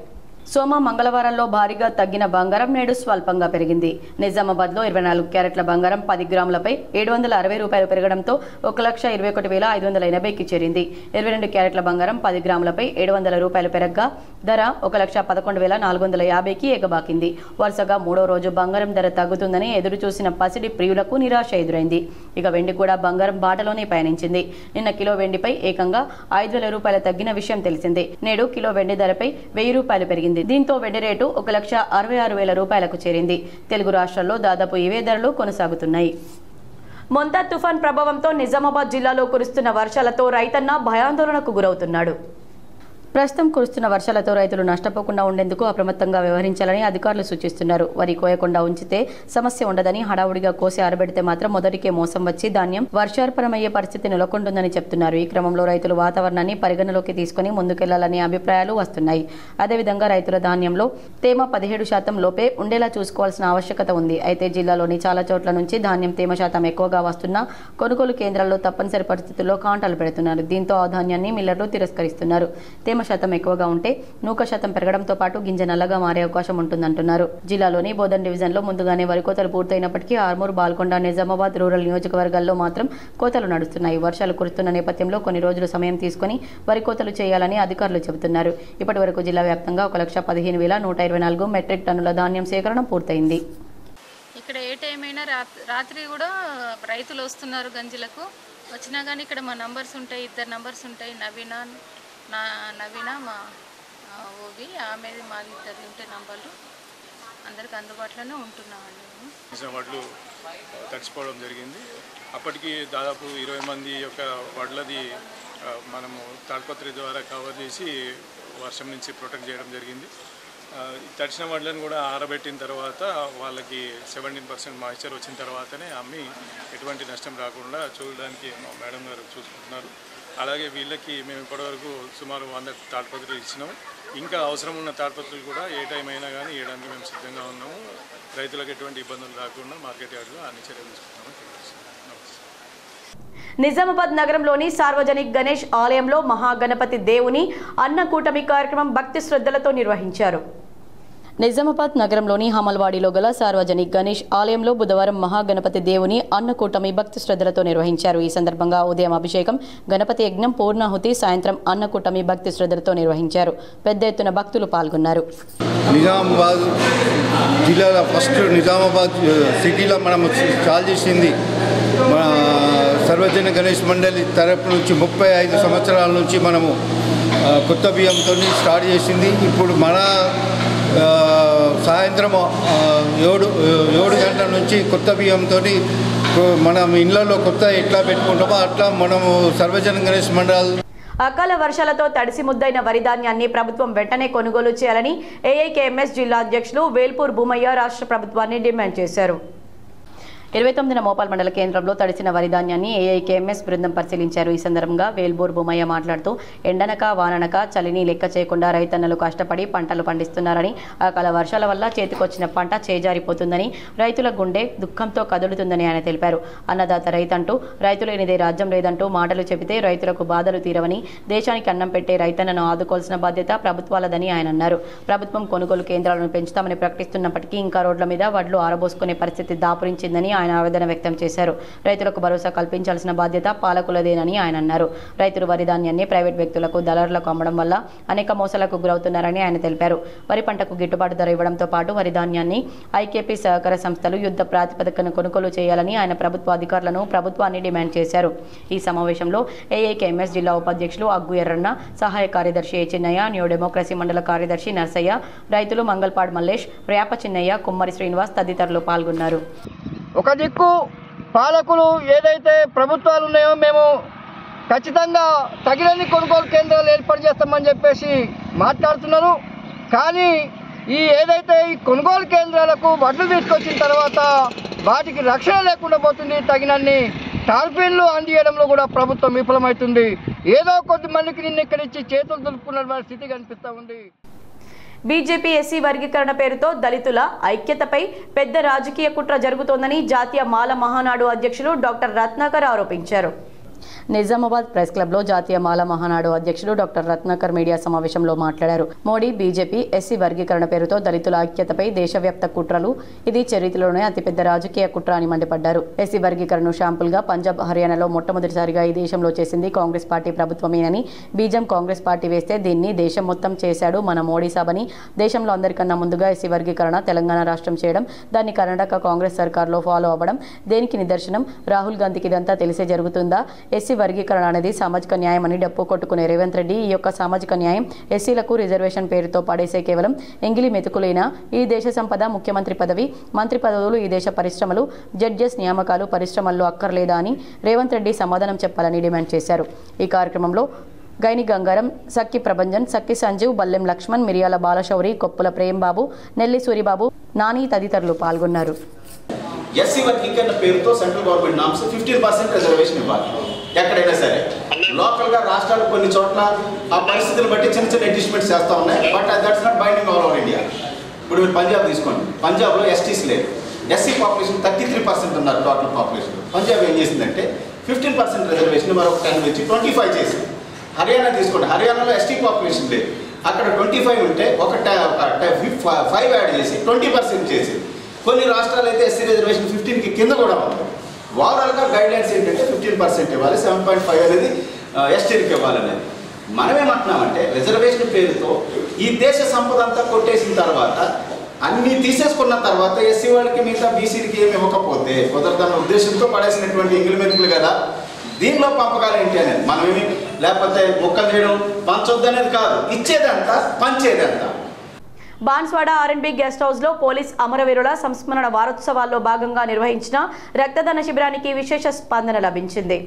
సోమ, మంగళవారంలో భారీగా తగ్గిన బంగారం నేడు స్వల్పంగా పెరిగింది. నిజామాబాద్లో 24 క్యారెట్ల బంగారం 10 గ్రాములపై ₹760 పెరగడంతో 1,21,580కి చేరింది. 22 క్యారెట్ల బంగారం 10 గ్రాములపై ₹700 పెరగ్గా ధర 1,11,450కి ఎగబాకింది. వరుసగా 3వ రోజు బంగారం ధర తగ్గుతుందని ఎదురు చూసిన పసిడి ప్రియులకు నిరాశ ఎదురైంది. ఇక వెండి కూడా బంగారం బాటలోనే పయనించింది. నిన్న కిలో వెండిపై ఏకంగా ₹5,000 తగ్గిన విషయం తెలిసిందే. నేడు కిలో వెండి ధరపై ₹1,000 పెరిగింది. దీంతో వెండి రేటు ₹1,66,000కు చేరింది. తెలుగు రాష్ట్రాల్లో దాదాపు ఇవే ధరలు కొనసాగుతున్నాయి. మొంతా తుఫాన్ ప్రభావంతో నిజామాబాద్ జిల్లాలో కురుస్తున్న వర్షాలతో రైతన్న భయాందోళనకు గురవుతున్నాడు. ప్రస్తుతం కురుస్తున్న వర్షాలతో రైతులు నష్టపోకుండా ఉండేందుకు అప్రమత్తంగా వ్యవహరించాలని అధికారులు సూచిస్తున్నారు. వరి కోయకుండా ఉంచితే సమస్య ఉండదని, హడావుడిగా కోసి ఆరబెడితే మాత్రం మొదటికే మోసం వచ్చి ధాన్యం వర్షార్పణమయ్యే పరిస్థితి నెలకొంటుందని చెప్తున్నారు. ఈ క్రమంలో రైతులు వాతావరణాన్ని పరిగణలోకి తీసుకుని ముందుకెళ్లాలనే అభిప్రాయాలు వస్తున్నాయి. అదేవిధంగా రైతుల ధాన్యంలో తేమ 17% లోపే ఉండేలా చూసుకోవాల్సిన ఆవశ్యకత ఉంది. అయితే జిల్లాలోని చాలా చోట్ల నుంచి ధాన్యం తేమ శాతం ఎక్కువగా వస్తున్నా కొనుగోలు కేంద్రాల్లో తప్పనిసరి పరిస్థితుల్లో కాంటాలు పెడుతున్నారు. దీంతో ఆ ధాన్యాన్ని మిల్లర్లు తిరస్కరిస్తున్నారు. తేమ శాతం ఎక్కువగా ఉంటే నూక శాతం పెరగడంతో పాటు గింజ నల్లగా మారే అవకాశం ఉంటుందంటున్నారు. జిల్లాలోని బోధన్ డివిజన్లో ముందుగానే వరి కోతలు పూర్తయినప్పటికీ ఆర్మూర్, బాల్కొండ, నిజామాబాద్ రూరల్ నియోజకవర్గాల్లో మాత్రం కోతలు నడుస్తున్నాయి. వర్షాలు కురుస్తున్న నేపథ్యంలో కొన్ని రోజులు సమయం తీసుకుని వరి కోతలు చేయాలని అధికారులు చెబుతున్నారు. ఇప్పటి వరకు జిల్లా వ్యాప్తంగా 1,15,124 మెట్రిక్ టన్నుల ధాన్యం సేకరణ పూర్తయింది. ఇక్కడ ఏ టైం అయినా రాత్రి కూడా రైతులు వస్తున్నారు గంజులకు. వచ్చినా కానీ ఇక్కడ మా నంబర్స్ ఉంటాయి, 2 నంబర్స్ ఉంటాయి. నవీన మా ఓవి, ఆమెది మాది 2 ఉంటాయి నంబర్లు. అందరికి అందుబాటులోనే ఉంటున్నామండి. వడ్లు తడిచిపోవడం జరిగింది. అప్పటికి దాదాపు 20 మంది యొక్క వడ్లది మనము తాడ్పత్రి ద్వారా కవర్ చేసి వర్షం నుంచి ప్రొటెక్ట్ చేయడం జరిగింది. తడిచిన వడ్లను కూడా ఆరబెట్టిన తర్వాత వాళ్ళకి 17% మాయిశ్చర్ వచ్చిన తర్వాతనే అమ్మి ఎటువంటి నష్టం రాకుండా చూడడానికి మా మేడం గారు చూసుకుంటున్నారు. అలాగే వీళ్ళకి మేము ఇప్పటివరకు సుమారు 100 తాడిపత్రులు ఇచ్చినాము. ఇంకా అవసరం ఉన్న తాడిపత్రులు కూడా ఏ టైం అయినా కానీ ఇవ్వడానికి మేము సిద్ధంగా ఉన్నాము. రైతులకు ఎటువంటి ఇబ్బందులు రాకుండా మార్కెట్ యార్డ్లో అన్ని చర్యలు తీసుకుంటాము. నిజామాబాద్ నగరంలోని సార్వజనిక్ గణేష్ ఆలయంలో మహాగణపతి దేవుని అన్నకూటమి కార్యక్రమం భక్తి శ్రద్ధలతో నిర్వహించారు. నిజామాబాద్ నగరంలోని హమల్వాడిలో గల సార్వజనిక్ గణేష్ ఆలయంలో బుధవారం మహాగణపతి దేవుని అన్నకూటమి భక్తి శ్రద్ధలతో నిర్వహించారు. ఈ సందర్భంగా ఉదయం అభిషేకం, గణపతి యజ్ఞం, పూర్ణాహుతి, సాయంత్రం అన్నకూటమి భక్తి శ్రద్ధలతో నిర్వహించారు. పెద్ద ఎత్తున భక్తులు పాల్గొన్నారు. నిజామాబాద్ జిల్లాలో ఫస్ట్ నిజామాబాద్ సిటీలో మనం చాలు చేసింది మన సార్వజనిక గణేష్ మండలి తరపు నుంచి 35 సంవత్సరాల నుంచి మనము కొత్త బియ్యంతో స్టార్ట్ చేసింది. ఇప్పుడు మన సాయంత్రం 7 గంటల నుంచి కొత్త బియ్యంతో మనం ఇళ్లలో కొత్త ఎట్లా పెట్టుకుంటామో అట్లా మనము సార్వజనిక గణేష్ మండలి. అకాల వర్షాలతో తడిసి ముద్దైన వరి ధాన్యాన్ని ప్రభుత్వం వెంటనే కొనుగోలు చేయాలని ఏఐకేఎంఎస్ జిల్లా అధ్యక్షులు వేల్పూర్ భూమయ్య రాష్ట్ర ప్రభుత్వాన్ని డిమాండ్ చేశారు. 29న మోపాల్ మండల కేంద్రంలో తడిసిన వరి ధాన్యాన్ని ఏఐకేఎంఎస్ బృందం పరిశీలించారు. ఈ సందర్భంగా వేల్పూర్ భూమయ్య మాట్లాడుతూ ఎండనక వాననక చలిని లెక్క చేయకుండా రైతన్నలు కష్టపడి పంటలు పండిస్తున్నారని, అకాల వర్షాల వల్ల చేతికొచ్చిన పంట చేజారిపోతుందని, రైతుల గుండె దుఃఖంతో కదులుతుందని ఆయన తెలిపారు. అన్నదాత రైతంటూ, రైతు లేనిదే రాజ్యం లేదంటూ మాటలు చెబితే రైతులకు బాధలు తీరవని, దేశానికి అన్నం పెట్టే రైతన్నను ఆదుకోవాల్సిన బాధ్యత ప్రభుత్వాలదని ఆయన అన్నారు. ప్రభుత్వం కొనుగోలు కేంద్రాలను పెంచుతామని ప్రకటిస్తున్నప్పటికీ ఇంకా రోడ్ల మీద వడ్లు ఆరబోసుకునే పరిస్థితి దాపురించిందని ఆయన ఆవేదన వ్యక్తం చేశారు. రైతులకు భరోసా కల్పించాల్సిన బాధ్యత పాలకులదేనని ఆయన అన్నారు. రైతులు వరి ధాన్యాన్ని ప్రైవేట్ వ్యక్తులకు, దళారులకు అమ్మడం వల్ల అనేక మోసాలకు గురవుతున్నారని ఆయన తెలిపారు. వరి పంటకు గిట్టుబాటు ధర ఇవ్వడంతో పాటు వరి ధాన్యాన్ని ఐకేపీ సహకార సంస్థలు యుద్ధ ప్రాతిపదికన కొనుగోలు చేయాలని ఆయన ప్రభుత్వ అధికారులను, ప్రభుత్వాన్ని డిమాండ్ చేశారు. ఈ సమావేశంలో ఏఐకేఎంఎస్ జిల్లా ఉపాధ్యక్షులు అగ్గు ఎర్రన్న, సహాయ కార్యదర్శి ఏ చిన్నయ్య, న్యూ డెమోక్రసీ మండల కార్యదర్శి నర్సయ్య, రైతులు మంగల్పాడ్ మల్లేష్, రేప చిన్నయ్య, కుమ్మరి శ్రీనివాస్ తదితరులు పాల్గొన్నారు. ఒక దిక్కు పాలకులు ఏదైతే ప్రభుత్వాలు ఉన్నాయో మేము ఖచ్చితంగా తగినన్ని కొనుగోలు కేంద్రాలు ఏర్పాటు చేస్తామని చెప్పేసి మాట్లాడుతున్నారు. కానీ ఏదైతే ఈ కొనుగోలు కేంద్రాలకు వడ్లు తీసుకొచ్చిన తర్వాత వాటికి రక్షణ లేకుండా పోతుంది. తగినన్ని టార్పిన్లు అందియడంలో కూడా ప్రభుత్వం విఫలమవుతుంది. ఏదో కొద్ది మందికి నిన్న ఇక్కడిచ్చి చేతులు దులుపుకున్న స్థితి కనిపిస్తూ ఉంది. బీజేపీ ఎస్సీ వర్గీకరణ పేరుతో దళితుల ఐక్యతపై పెద్ద రాజకీయ కుట్ర జరుగుతోందని జాతీయ మాల మహానాడు అధ్యక్షులు డాక్టర్ రత్నాకర్ ఆరోపించారు. నిజామాబాద్ ప్రెస్ క్లబ్లో జాతీయ మాల మహానాడు అధ్యక్షులు డాక్టర్ రత్నాకర్ మీడియా సమావేశంలో మాట్లాడారు. మోడీ, బీజేపీ ఎస్సీ వర్గీకరణ పేరుతో దళితుల ఐక్యతపై దేశవ్యాప్త కుట్రలు, ఇది చరిత్రలోనే అతిపెద్ద రాజకీయ కుట్ర అని మండిపడ్డారు. ఎస్సీ వర్గీకరణను షాంపుల్గా పంజాబ్, హర్యానాలో మొట్టమొదటిసారిగా ఈ దేశంలో చేసింది కాంగ్రెస్ పార్టీ ప్రభుత్వమేనని, బీజం కాంగ్రెస్ పార్టీ వేస్తే దీన్ని దేశం మొత్తం చేశాడు మన మోడీ సాబని, దేశంలో అందరికన్నా ముందుగా ఎస్సీ వర్గీకరణ తెలంగాణ రాష్ట్రం చేయడం, దాన్ని కర్ణాటక కాంగ్రెస్ సర్కార్లో ఫాలో అవ్వడం దేనికి నిదర్శనం? రాహుల్ గాంధీకి ఇదంతా తెలిసే జరుగుతుందా? ఎస్సీ వర్గీకరణ అనేది సామాజిక న్యాయం అని డప్పు కొట్టుకునే రేవంత్ రెడ్డి ఈ యొక్క సామాజిక న్యాయం ఎస్సీలకు రిజర్వేషన్ పేరుతో పడేసే కేవలం ఎంగిలి మెతుకులేనా? ఈ దేశ సంపద, ముఖ్యమంత్రి పదవి, మంత్రి పదవులు, ఈ దేశ పరిశ్రమలు, జడ్జెస్ నియామకాలు పరిశ్రమల్లో అక్కర్లేదా అని రేవంత్ రెడ్డి సమాధానం చెప్పాలని డిమాండ్ చేశారు. ఈ కార్యక్రమంలో గైని గంగారం, సక్కి ప్రభంజన్, సక్కి సంజీవ్, బల్లెం లక్ష్మణ్, మిరియాల బాలశౌరి, కొప్పుల ప్రేమ్బాబు, నెల్లి సూరిబాబు, నాని తదితరులు పాల్గొన్నారు. ఎస్సీ వర్గీకరణ పేరుతో సెంట్రల్ గవర్నమెంట్ నామ్స్ 15% రిజర్వేషన్ ఇవ్వాలి. ఎక్కడైనా సరే లోకల్గా రాష్ట్రాలు కొన్ని చోట్ల ఆ పరిస్థితులు బట్టి చిన్న చిన్న అడ్జస్ట్మెంట్స్ చేస్తూ ఉన్నాయి. But that's not binding all over India. ఇప్పుడు మీరు పంజాబ్ తీసుకోండి. పంజాబ్లో ఎస్టీస్ లేరు. ఎస్సీ పాపులేషన్ 33% ఉన్నారు టోటల్ పాపులేషన్. పంజాబ్ ఏం చేసిందంటే 15% రిజర్వేషన్ మరొక 10 నుంచి 25 చేసింది. హర్యానా తీసుకోండి. హర్యానాలో ఎస్టీ పాపులేషన్ లేదు. అక్కడ 25 ఉంటే ఒక 5 యాడ్ చేసి 20% చేసింది. కొన్ని రాష్ట్రాలు అయితే ఎస్సీ రిజర్వేషన్ 15కి కింద కూడా ఉంది. ఓవరాల్గా గైడ్లైన్స్ ఏంటంటే 15% ఇవ్వాలి, 7.5 అనేది ఎస్టీకి ఇవ్వాలనేది. మనమేమంటున్నామంటే రిజర్వేషన్ పేరుతో ఈ దేశ సంపద అంతా కొట్టేసిన తర్వాత, అన్నీ తీసేసుకున్న తర్వాత ఎస్సీ వాళ్ళకి మిగతా బీసీలకి ఏమి ఇవ్వకపోతే కుదరదన్న ఉద్దేశంతో పడేసినటువంటి ఎంగిలి మెతుకులు కదా. దీనిలో పంపకాలు ఏంటి అనేది మనమేమి లేకపోతే మొక్కలు చేయడం పంచొద్దు అనేది కాదు, ఇచ్చేదంతా పంచేదంతా. బాన్స్వాడ ఆర్ఎన్బి గెస్ట్ హౌస్ లో పోలీస్ అమరవీరుల సంస్మరణ వారోత్సవాల్లో భాగంగా నిర్వహించిన రక్తదాన శిబిరానికి విశేష స్పందన లభించింది.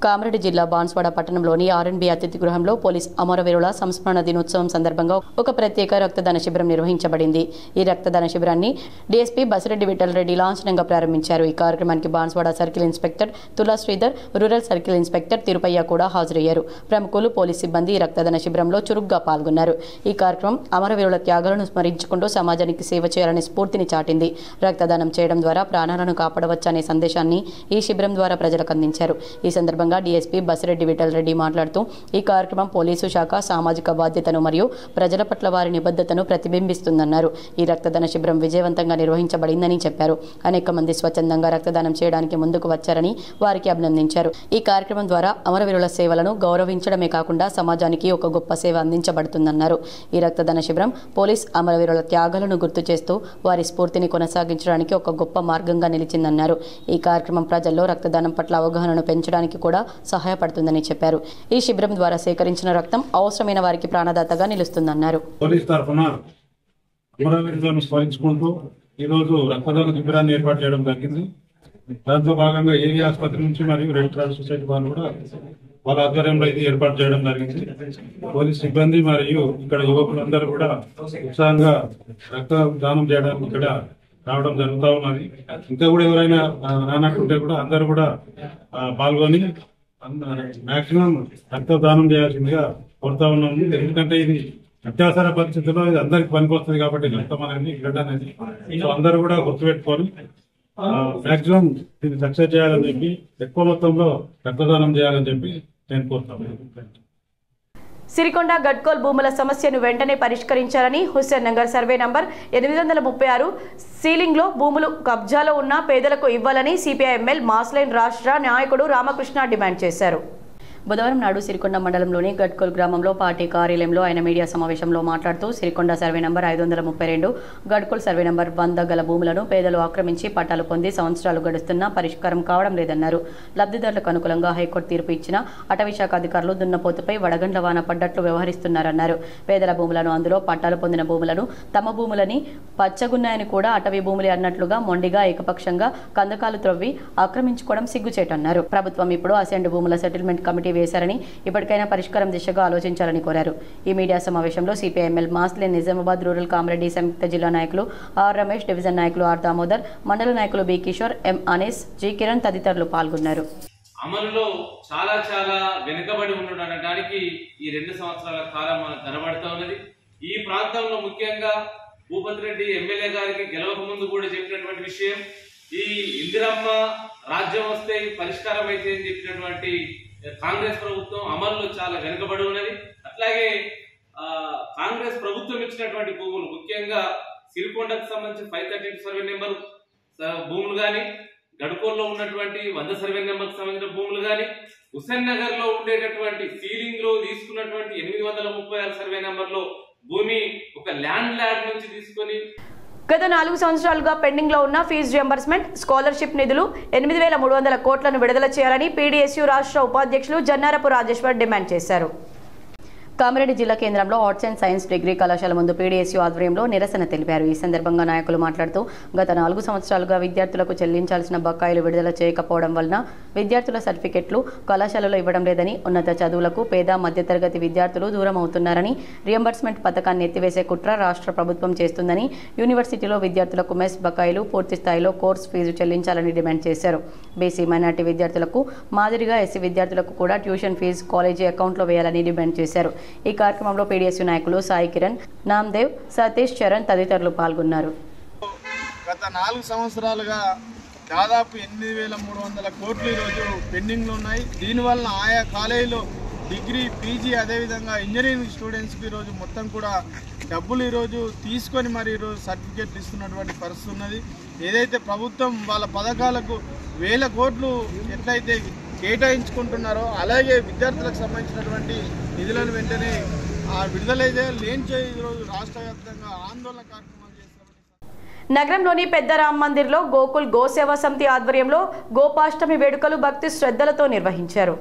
కామారెడ్డి జిల్లా బాన్స్వాడ పట్టణంలోని ఆర్ఎన్బి అతిథి గృహంలో పోలీస్ అమరవీరుల సంస్మరణ దినోత్సవం సందర్భంగా ఒక ప్రత్యేక రక్తదాన శిబిరం నిర్వహించబడింది. ఈ రక్తదాన శిబిరాన్ని డీఎస్పీ బసిరెడ్డి విఠల్ రెడ్డి లాంఛనంగా ప్రారంభించారు. ఈ కార్యక్రమానికి బాన్స్వాడ సర్కిల్ ఇన్స్పెక్టర్ తులా Sridhar, rural circle inspector Tirupaiah కూడా హాజరయ్యారు. ప్రముఖులు, పోలీస్ సిబ్బంది ఈ రక్తదాన శిబిరంలో చురుగ్గా పాల్గొన్నారు. ఈ కార్యక్రమం అమరవీరుల త్యాగాలను స్మరించుకుంటూ సమాజానికి సేవ చేయాలనే స్ఫూర్తిని చాటింది. రక్తదానం చేయడం ద్వారా ప్రాణాలను కాపాడవచ్చనే సందేశాన్ని ఈ శిబిరం ద్వారా ప్రజలకు అందించారు. ఈ సందర్భంగా డీఎస్పీ బసిరెడ్డి విఠల్ రెడ్డి మాట్లాడుతూ ఈ కార్యక్రమం పోలీసు శాఖ సామాజిక బాధ్యతను మరియు ప్రజల పట్ల వారి నిబద్ధతను ప్రతిబింబిస్తుందన్నారు. ఈ రక్తదాన శిబిరం విజయవంతంగా నిర్వహించబడిందని చెప్పారు. అనేక మంది స్వచ్ఛందంగా రక్తదానం చేయడానికి ముందుకు వచ్చారని వారికి అభినందించారు. ఈ కార్యక్రమం ద్వారా అమరవీరుల సేవలను గౌరవించడమే కాకుండా సమాజానికి ఒక గొప్ప సేవ అందించబడుతుందన్నారు. ఈ రక్తదాన శిబిరం పోలీస్ అమరవీరుల త్యాగాలను గుర్తు చేస్తూ వారి స్ఫూర్తిని కొనసాగించడానికి ఒక గొప్ప మార్గంగా నిలిచిందన్నారు. ఈ కార్యక్రమం ప్రజల్లో రక్తదానం పట్ల అవగాహనను పెంచడానికి కూడా సహాయపడుతుందని చెప్పారు. ఈ శిబిరం ద్వారా సేకరించిన రక్తం అవసరమైన వారికి ప్రాణదాతగా నిలుస్తుందన్నారు. పోలీస్ తరఫున అమరవీరులను స్మరించుకుంటూ ఈరోజు రక్తదాన శిబిరాన్ని ఏర్పాటు చేయడం జరిగింది. దాంతో భాగంగా ఏరియా ఆసుపత్రి నుంచి మరియు రెడ్ క్రాస్ సొసైటీ వాళ్ళు కూడా వాళ్ళ ఆధ్వర్యంలో ఇది ఏర్పాటు చేయడం జరిగింది. పోలీస్ సిబ్బంది మరియు ఇక్కడ యువకులందరూ కూడా ఉత్సాహంగా రక్తదానం చేయడానికి ఇక్కడ రావడం జరుగుతూ ఉన్నది. ఇంకా కూడా ఎవరైనా రానట్టుంటే కూడా అందరూ కూడా పాల్గొని మాక్సిమం రక్తదానం చేయాల్సిందిగా కోరుతా ఉన్నాము. ఎందుకంటే ఇది అత్యవసర పరిస్థితుల్లో ఇది అందరికి పనికొస్తుంది కాబట్టి రక్తం అనేది బ్లడ్ అనేది సో అందరూ కూడా గుర్తుపెట్టుకొని మాక్సిమం దీన్ని సక్సెస్ చేయాలని చెప్పి ఎక్కువ మొత్తంలో రక్తదానం చేయాలని చెప్పి నేను కోరుతాను. సిరికొండ గడ్కోల్ భూముల సమస్యను వెంటనే పరిష్కరించాలని హుస్సేన్ నగర్ సర్వే నంబర్ 836 సీలింగ్లో భూములు కబ్జాలో ఉన్న పేదలకు ఇవ్వాలని సిపిఐఎంఎల్ మాస్లైన్ రాష్ట్ర నాయకుడు రామకృష్ణ డిమాండ్ చేశారు. బుధవారం నాడు సిరికొండ మండలంలోని గడ్కోల్ గ్రామంలో పార్టీ కార్యాలయంలో ఆయన మీడియా సమావేశంలో మాట్లాడుతూ Sirikonda survey number 532, Gadkol survey number 100 గల భూములను పేదలు ఆక్రమించి పట్టాలు పొంది సంవత్సరాలు గడుస్తున్నా పరిష్కారం కావడం లేదన్నారు. లబ్ధిదారులకు అనుకూలంగా హైకోర్టు తీర్పు ఇచ్చిన అటవీ శాఖ అధికారులు దున్నపోతుపై వడగండ్ల వాన పడ్డట్లు వ్యవహరిస్తున్నారన్నారు. పేదల భూములను, అందులో పట్టాలు పొందిన భూములను తమ భూములని పచ్చగున్నాయని కూడా అటవీ భూములే అన్నట్లుగా మొండిగా ఏకపక్షంగా కందకాలు త్రవ్వి ఆక్రమించుకోవడం సిగ్గుచేటన్నారు. ప్రభుత్వం ఇప్పుడు అసెండ్ భూముల సెటిల్మెంట్ కమిటీ వేశారని ఇప్పటికైనా పరిష్కారం దిశగా ఆలోచించాలని కోరారు. ఈ మీడియా సమావేశంలో CPIML Mass Line Nizamabad rural Kamareddy సంయుక్త జిల్లా నాయకులు ఆర్ రమేష్, డివిజన్ నాయకులు ఆర్ దామోదర్, మండల నాయకులు B Kishore, M Anees, G Kiran తదితరులు పాల్గొన్నారు. అమలులో చాలా వెనుకబడి ఉండడానికి ఈ 2 సంవత్సరాల కాలం మనకు కనబడుతూ ఉన్నది. ఈ ప్రాంతంలో ముఖ్యంగా భూపతి రెడ్డి ఎమ్మెల్యే గారికి గెలవక ముందు కూడా చెప్పినటువంటి విషయం, ఈ ఇందిరమ్మ రాజ్యం వస్తే పరిష్కారం అయితే అని చెప్పినటువంటి కాంగ్రెస్ ప్రభుత్వం అమలులో చాలా వెనుకబడి ఉన్నది. అట్లాగే కాంగ్రెస్ ప్రభుత్వం ఇచ్చినటువంటి భూములు, ముఖ్యంగా సిరికొండకు సంబంధించి 532 సర్వే నెంబర్ భూములు కానీ, గడ్కోల్లో ఉన్నటువంటి 100 సర్వే నెంబర్కి సంబంధించిన భూములు కానీ, హుస్సేన్ నగర్ లో ఉండేటటువంటి సీలింగ్ లో తీసుకున్నటువంటి 836 సర్వే నెంబర్ లో భూమి ఒక ల్యాండ్ నుంచి తీసుకొని గత 4 సంవత్సరాలుగా పెండింగ్ లో ఉన్న ఫీజు రియంబర్స్మెంట్, స్కాలర్షిప్ నిధులు 8,300 కోట్లను విడుదల చేయాలని పీడీఎస్యూ రాష్ట్ర ఉపాధ్యక్షులు జన్నారపు రాజేశ్వర్ డిమాండ్ చేశారు. కామారెడ్డి జిల్లా కేంద్రంలో ఆర్ట్స్ అండ్ సైన్స్ డిగ్రీ కళాశాల ముందు పీడీఎస్యూ ఆధ్వర్యంలో నిరసన తెలిపారు. ఈ సందర్భంగా నాయకులు మాట్లాడుతూ గత 4 సంవత్సరాలుగా విద్యార్థులకు చెల్లించాల్సిన బకాయిలు విడుదల చేయకపోవడం వలన విద్యార్థుల సర్టిఫికెట్లు కళాశాలలో ఇవ్వడం లేదని, ఉన్నత చదువులకు పేద మధ్యతరగతి విద్యార్థులు దూరం అవుతున్నారని, రియంబర్స్మెంట్ పథకాన్ని ఎత్తివేసే కుట్ర రాష్ట్ర ప్రభుత్వం చేస్తుందని, యూనివర్సిటీలో విద్యార్థులకు మెస్ బకాయిలు పూర్తి స్థాయిలో కోర్సు ఫీజు చెల్లించాలని డిమాండ్ చేశారు. బీసీ మైనార్టీ విద్యార్థులకు మాదిరిగా ఎస్సీ విద్యార్థులకు కూడా ట్యూషన్ ఫీజు కాలేజీ అకౌంట్లో వేయాలని డిమాండ్ చేశారు. ఈ కార్యక్రమంలో పీడీఎస్యూ నాయకులు సాయి కిరణ్, నామ్దేవ్, సతీష్, చరణ్ తదితరులు పాల్గొన్నారు. గత 4 సంవత్సరాలుగా దాదాపు 8,300 కోట్లు ఈరోజు పెండింగ్లో ఉన్నాయి. దీనివల్ల ఆయా కాలేజీలో డిగ్రీ, పీజీ, అదేవిధంగా ఇంజనీరింగ్ స్టూడెంట్స్కి ఈరోజు మొత్తం కూడా డబ్బులు ఈరోజు తీసుకొని మరి ఈరోజు సర్టిఫికేట్లు ఇస్తున్నటువంటి పరిస్థితి ఉన్నది. ఏదైతే ప్రభుత్వం వాళ్ళ పథకాలకు 1,000 కోట్లు ఎట్లయితే కేటాయించుకుంటున్నారో అలాగే విద్యార్థులకు సంబంధించినటువంటి నిధులను వెంటనే విడుదలైతే లేని ఈరోజు రాష్ట్ర వ్యాప్తంగా ఆందోళన కార్యక్రమాలు చేస్తున్నారు. నగరంలోని పెద్ద రామ్ మందిర్లో గోకుల్ గోసేవా సమితి ఆధ్వర్యంలో గోపాష్టమి వేడుకలు భక్తి శ్రద్ధలతో నిర్వహించారు.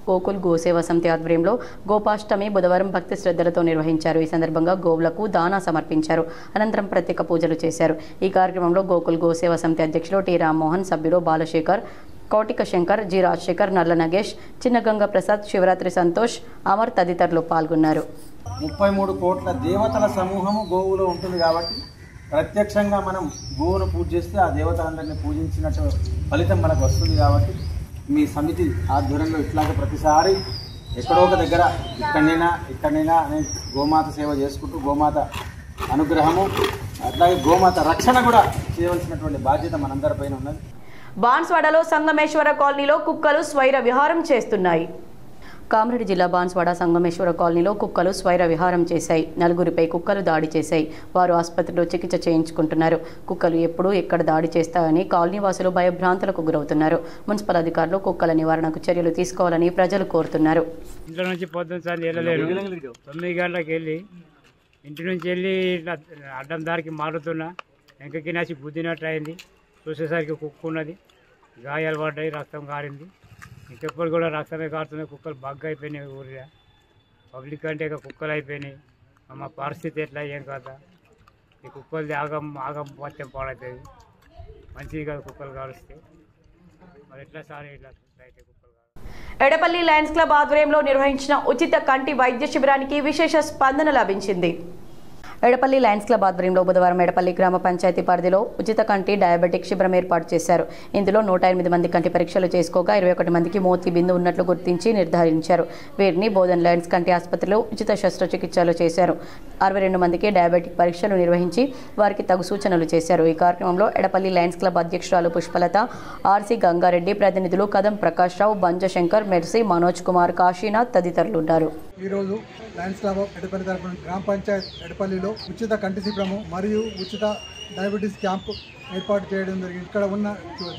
గోకుల్ గోసేవా సమితి ఆధ్వర్యంలో గోపాష్టమి బుధవారం భక్తి శ్రద్ధలతో నిర్వహించారు. ఈ సందర్భంగా గోవులకు దానా సమర్పించారు. అనంతరం ప్రత్యేక పూజలు చేశారు. ఈ కార్యక్రమంలో గోకుల్ గోసేవా సమితి అధ్యక్షులు టి రామ్మోహన్, సభ్యులు బాలశేఖర్, కౌటిక శంకర్, జి రాజశేఖర్, నల్ల నగేష్, చిన్నగంగ ప్రసాద్, శివరాత్రి సంతోష్, అమర్ తదితరులు పాల్గొన్నారు. 33 కోట్ల దేవతల సమూహము గోవులో ఉంటుంది కాబట్టి ప్రత్యక్షంగా మనం గోవును పూజ చేస్తే ఆ దేవతలందరినీ పూజించినట్టు ఫలితం మనకు వస్తుంది. కాబట్టి మీ సమితి ఆధ్వర్యంలో ఇట్లాగే ప్రతిసారి ఎక్కడో ఒక దగ్గర ఇక్కడైనా అనే గోమాత సేవ చేసుకుంటూ గోమాత అనుగ్రహము అట్లాగే గోమాత రక్షణ కూడా చేయవలసినటువంటి బాధ్యత మనందరిపైన ఉన్నది. బాన్స్వాడలో సంగమేశ్వర కాలనీలో కుక్కలు స్వైర విహారం చేస్తున్నాయి. కామారెడ్డి జిల్లా బాన్స్వాడ సంగమేశ్వర కాలనీలో కుక్కలు స్వైర విహారం చేశాయి. 4గురిపై కుక్కలు దాడి చేశాయి. వారు ఆసుపత్రిలో చికిత్స చేయించుకుంటున్నారు. కుక్కలు ఎప్పుడు ఎక్కడ దాడి చేస్తాయని కాలనీ వాసులు భయభ్రాంతులకు గురవుతున్నారు. మున్సిపల్ అధికారులు కుక్కల నివారణకు చర్యలు తీసుకోవాలని ప్రజలు కోరుతున్నారు. ఇంట్లో నుంచి పొద్దున్న సార్లు వెళ్ళలేరు. 9 గంటలకు వెళ్ళి ఇంటి నుంచి వెళ్ళి అడ్డం దారికి మారుతున్నా వెంకకి నాసి గుద్దినట్టు అయింది. చూసేసరికి కుక్క ఉన్నది, గాయాలు పడ్డాయి, రక్తం కారింది. ఇంకెప్పుడు కూడా రక్తమే కారుతున్నాయి. కుక్కలు బాగా అయిపోయినాయి. ఊరిలో పబ్లిక్ అంటే ఇక కుక్కలు అయిపోయినాయి. మా పరిస్థితి ఎట్లా ఏం కదా, ఈ కుక్కలది ఆగం పత్యం పాడవుతుంది. మంచిది కదా కుక్కలు కారుస్తే, మరి ఎట్లా సార్ ఇట్లా అయితే కుక్కలు. ఎడపల్లి లయన్స్ క్లబ్ ఆధ్వర్యంలో నిర్వహించిన ఉచిత కంటి వైద్య శిబిరానికి విశేష స్పందన లభించింది. ఎడపల్లి లయన్స్ క్లబ్ ఆధ్వర్యంలో బుధవారం ఎడపల్లి గ్రామ పంచాయతీ పరిధిలో ఉచిత కంటి డయాబెటిక్ శిబిరం ఏర్పాటు చేశారు. ఇందులో 108 మంది కంటి పరీక్షలు చేసుకోగా 21 మందికి మోతీ బిందు ఉన్నట్లు గుర్తించి నిర్ధారించారు. వీరిని బోధన్ లయన్స్ కంటి ఆసుపత్రిలో ఉచిత శస్త్రచికిత్సలు చేశారు. 62 మందికి డయాబెటిక్ పరీక్షలు నిర్వహించి వారికి తగు సూచనలు చేశారు. ఈ కార్యక్రమంలో ఎడపల్లి లయన్స్ క్లబ్ అధ్యక్షురాలు పుష్పలత, ఆర్సి గంగారెడ్డి, ప్రతినిధులు కదం ప్రకాష్ రావు, బంజశంకర్, మెర్సీ, మనోజ్ కుమార్, కాశీనాథ్ తదితరులు ఉన్నారు. ఈరోజు లయన్స్ క్లబ్ ఆఫ్ ఎడపల్లి తరఫున గ్రామ పంచాయత్ ఎడపల్లిలో ఉచిత కంటి శిబిరము మరియు ఉచిత డయాబెటీస్ క్యాంపు ఏర్పాటు చేయడం జరిగింది. ఇక్కడ ఉన్న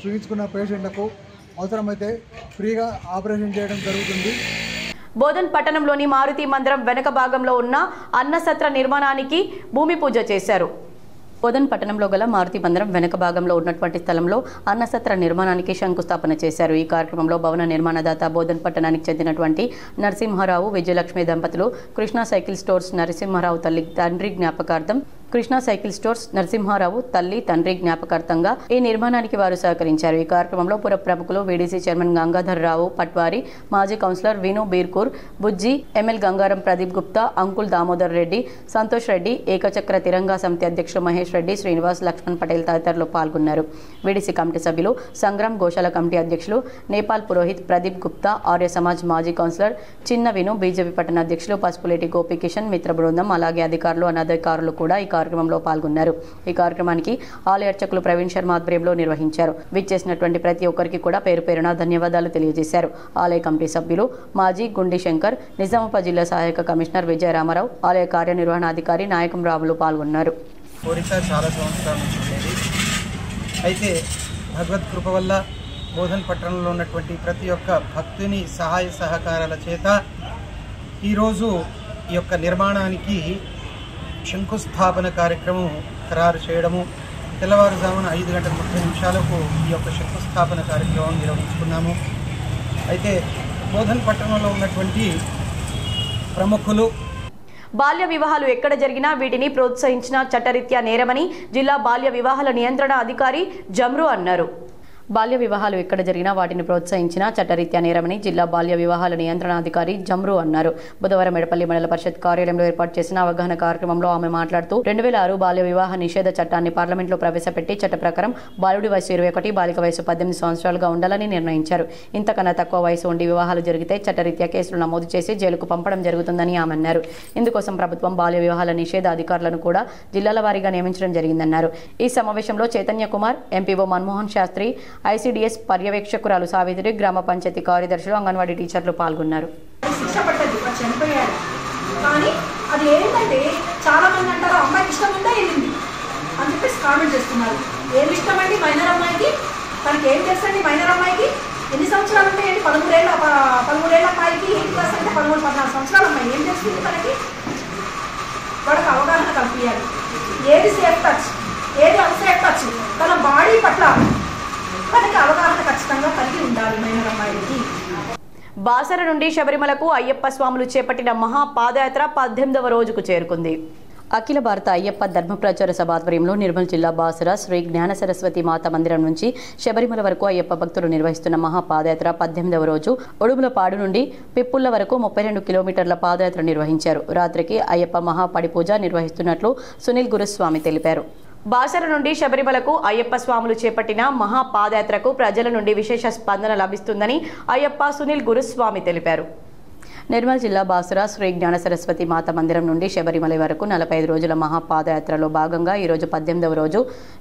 చూపించుకున్న పేషెంట్లకు అవసరమైతే ఫ్రీగా ఆపరేషన్ చేయడం జరుగుతుంది. బోధన్ పట్టణంలోని మారుతి మందిరం వెనక భాగంలో ఉన్న అన్నసత్ర నిర్మాణానికి భూమి పూజ చేశారు. బోధన్ పట్టణంలో గల మారుతి మందిరం వెనక భాగంలో ఉన్నటువంటి స్థలంలో అన్నసత్ర నిర్మాణానికి శంకుస్థాపన చేశారు. ఈ కార్యక్రమంలో భవన నిర్మాణదాత బోధన్ పట్టణానికి చెందినటువంటి నరసింహారావు, విజయలక్ష్మి దంపతులు కృష్ణా సైకిల్ స్టోర్స్ నరసింహారావు తల్లి తండ్రి జ్ఞాపకార్థం కృష్ణా సైకిల్ స్టోర్స్ నరసింహారావు తల్లి తండ్రి జ్ఞాపకార్థంగా ఈ నిర్మాణానికి వారు సహకరించారు. ఈ కార్యక్రమంలో పుర ప్రముఖులు వీడీసీ చైర్మన్ గంగాధర్ రావు పట్వారి, మాజీ కౌన్సిలర్ విను బీర్కూర్, బుజ్జి, ఎమ్మెల్ గంగారం ప్రదీప్ గుప్తా, అంకుల్ దామోదర్ రెడ్డి, సంతోష్ రెడ్డి, ఏకచక్ర తిరంగా సమితి అధ్యక్షులు మహేష్ రెడ్డి, శ్రీనివాస్, లక్ష్మణ్ పటేల్ తదితరులు పాల్గొన్నారు. వీడీసీ కమిటీ సభ్యులు సంగ్రామ్ గోశాల కమిటీ అధ్యక్షులు నేపాల్ పురోహిత్, ప్రదీప్ గుప్తా, ఆర్య సమాజ్ మాజీ కౌన్సిలర్ చిన్న విను, బీజేపీ పట్టణ అధ్యక్షులు పసుపులేటి గోపీకిషన్, మిత్ర బృందం, అలాగే అధికారులు, అనధికారులు కూడా ఈ కార్యక్రమంలో పాల్గొన్నారు. ఈ కార్యక్రమానికి ఆలయ అర్చకులు ప్రవీణ్ శర్మ ఆధ్వర్యంలో నిర్వహించారు. విచ్చేసినటువంటి ప్రతి ఒక్కరికి కూడా పేరు పేరున ధన్యవాదాలు తెలియజేశారు. ఆలయ కమిటీ సభ్యులు మాజీ గుండి శంకర్, నిజామాబాద్ జిల్లా సహాయక కమిషనర్ విజయరామారావు, ఆలయ కార్యనిర్వహణాధికారి నాయకం రావులు పాల్గొన్నారు. కోరిక చాలా సంవత్సరాల నుంచి ఉండేది. అయితే భగవత్ కృప వల్ల బోధన్ పట్టణంలో ఉన్నటువంటి ప్రతి ఒక్క భక్తుని సహాయ సహకారాల చేత ఈరోజు ఈ యొక్క నిర్మాణానికి శంకుస్థాపన కార్యక్రమం ఖరారు చేయడము, తెల్లవారుజామున 5:30 ఈ యొక్క శంకుస్థాపన కార్యక్రమం నిర్వహించుకున్నాము. అయితే బోధన్ పట్టణంలో ఉన్నటువంటి ప్రముఖులు బాల్య వివాహాలు ఎక్కడ జరిగినా వీటిని ప్రోత్సహించిన చట్టరీత్యా నేరమని జిల్లా బాల్య వివాహాల నియంత్రణ అధికారి జమ్రు అన్నారు. బాల్య వివాహాలు ఎక్కడ జరిగినా వాటిని ప్రోత్సహించిన చట్టరీత్యా నేరమని జిల్లా బాల్య వివాహాల నియంత్రణాధికారి జమ్రు అన్నారు. బుధవారం ఎడపల్లి మండల పరిషత్ కార్యాలయంలో ఏర్పాటు చేసిన అవగాహన కార్యక్రమంలో ఆమె మాట్లాడుతూ 2006 బాల్య వివాహ నిషేధ చట్టాన్ని పార్లమెంట్లో ప్రవేశపెట్టి చట్ట ప్రకారం బాలుడి వయసు 21, బాలిక వయసు 18 సంవత్సరాలుగా ఉండాలని నిర్ణయించారు. ఇంతకన్నా తక్కువ వయసు ఉండి వివాహాలు జరిగితే చట్టరీత్యా కేసులు నమోదు చేసి జైలుకు పంపడం జరుగుతుందని ఆమె అన్నారు. ఇందుకోసం ప్రభుత్వం బాల్య వివాహాల నిషేధ అధికారులను కూడా జిల్లాల వారీగా నియమించడం జరిగిందన్నారు. ఈ సమావేశంలో చైతన్య కుమార్, ఎంపీఓ మన్మోహన్ శాస్త్రి, ఐసీడీఎస్ పర్యవేక్షకురాలు సావిత్రి, గ్రామ పంచాయతీ కార్యదర్శులు, అంగన్వాడీ టీచర్లు పాల్గొన్నారు. కానీ అది ఏంటంటే చాలా మంది అంటారు అమ్మాయికి ఇష్టం ఉందా వెళ్ళింది అని చెప్పేసి కామెంట్ చేస్తున్నారు. ఏమి ఇష్టం అండి మైనర్ అమ్మాయికి? తనకి ఏం చేస్తుంది మైనర్ అమ్మాయికి? ఎన్ని సంవత్సరాలు ఉంటాయండి? 13 ఏళ్ళ అమ్మాయికి 8+ అంటే 13-14 సంవత్సరాల అమ్మాయి ఏం చేస్తుంది? తనకి వాడికి అవగాహన కల్పించాలి. ఏది సేఫ్ టచ్, ఏది అన్సేఫ్ టచ్, తన బాడీ పట్ల తనకి అవగాహన ఖచ్చితంగా కలిగి ఉండాలి మైనర్ అమ్మాయికి. బాసర నుండి శబరిమలకు అయ్యప్ప స్వాములు చేపట్టిన మహా పాదయాత్ర 18వ రోజుకు చేరుకుంది. అఖిల భారత అయ్యప్ప ధర్మ ప్రచార సభ ఆధ్వర్యంలో నిర్మల్ జిల్లా బాసర శ్రీ జ్ఞాన సరస్వతి మాత మందిరం నుంచి శబరిమల వరకు అయ్యప్ప భక్తులు నిర్వహిస్తున్న మహాపాదయాత్ర 18వ రోజు ఒడుములపాడు నుండి పిప్పుళ్ల వరకు 32 కిలోమీటర్ల పాదయాత్ర నిర్వహించారు. రాత్రికి అయ్యప్ప మహాపడి పూజ నిర్వహిస్తున్నట్లు సునీల్ గురుస్వామి తెలిపారు. బాసర నుండి శబరిమలకు అయ్యప్ప స్వాములు చేపట్టిన మహాపాదయాత్రకు ప్రజల నుండి విశేష స్పందన లభిస్తుందని అయ్యప్ప సునీల్ గురుస్వామి తెలిపారు. నిర్మల్ జిల్లా బాసర శ్రీ జ్ఞాన సరస్వతి మాత మందిరం నుండి శబరిమల వరకు 45 రోజుల మహాపాదయాత్రలో భాగంగా ఈరోజు 18వ రోజు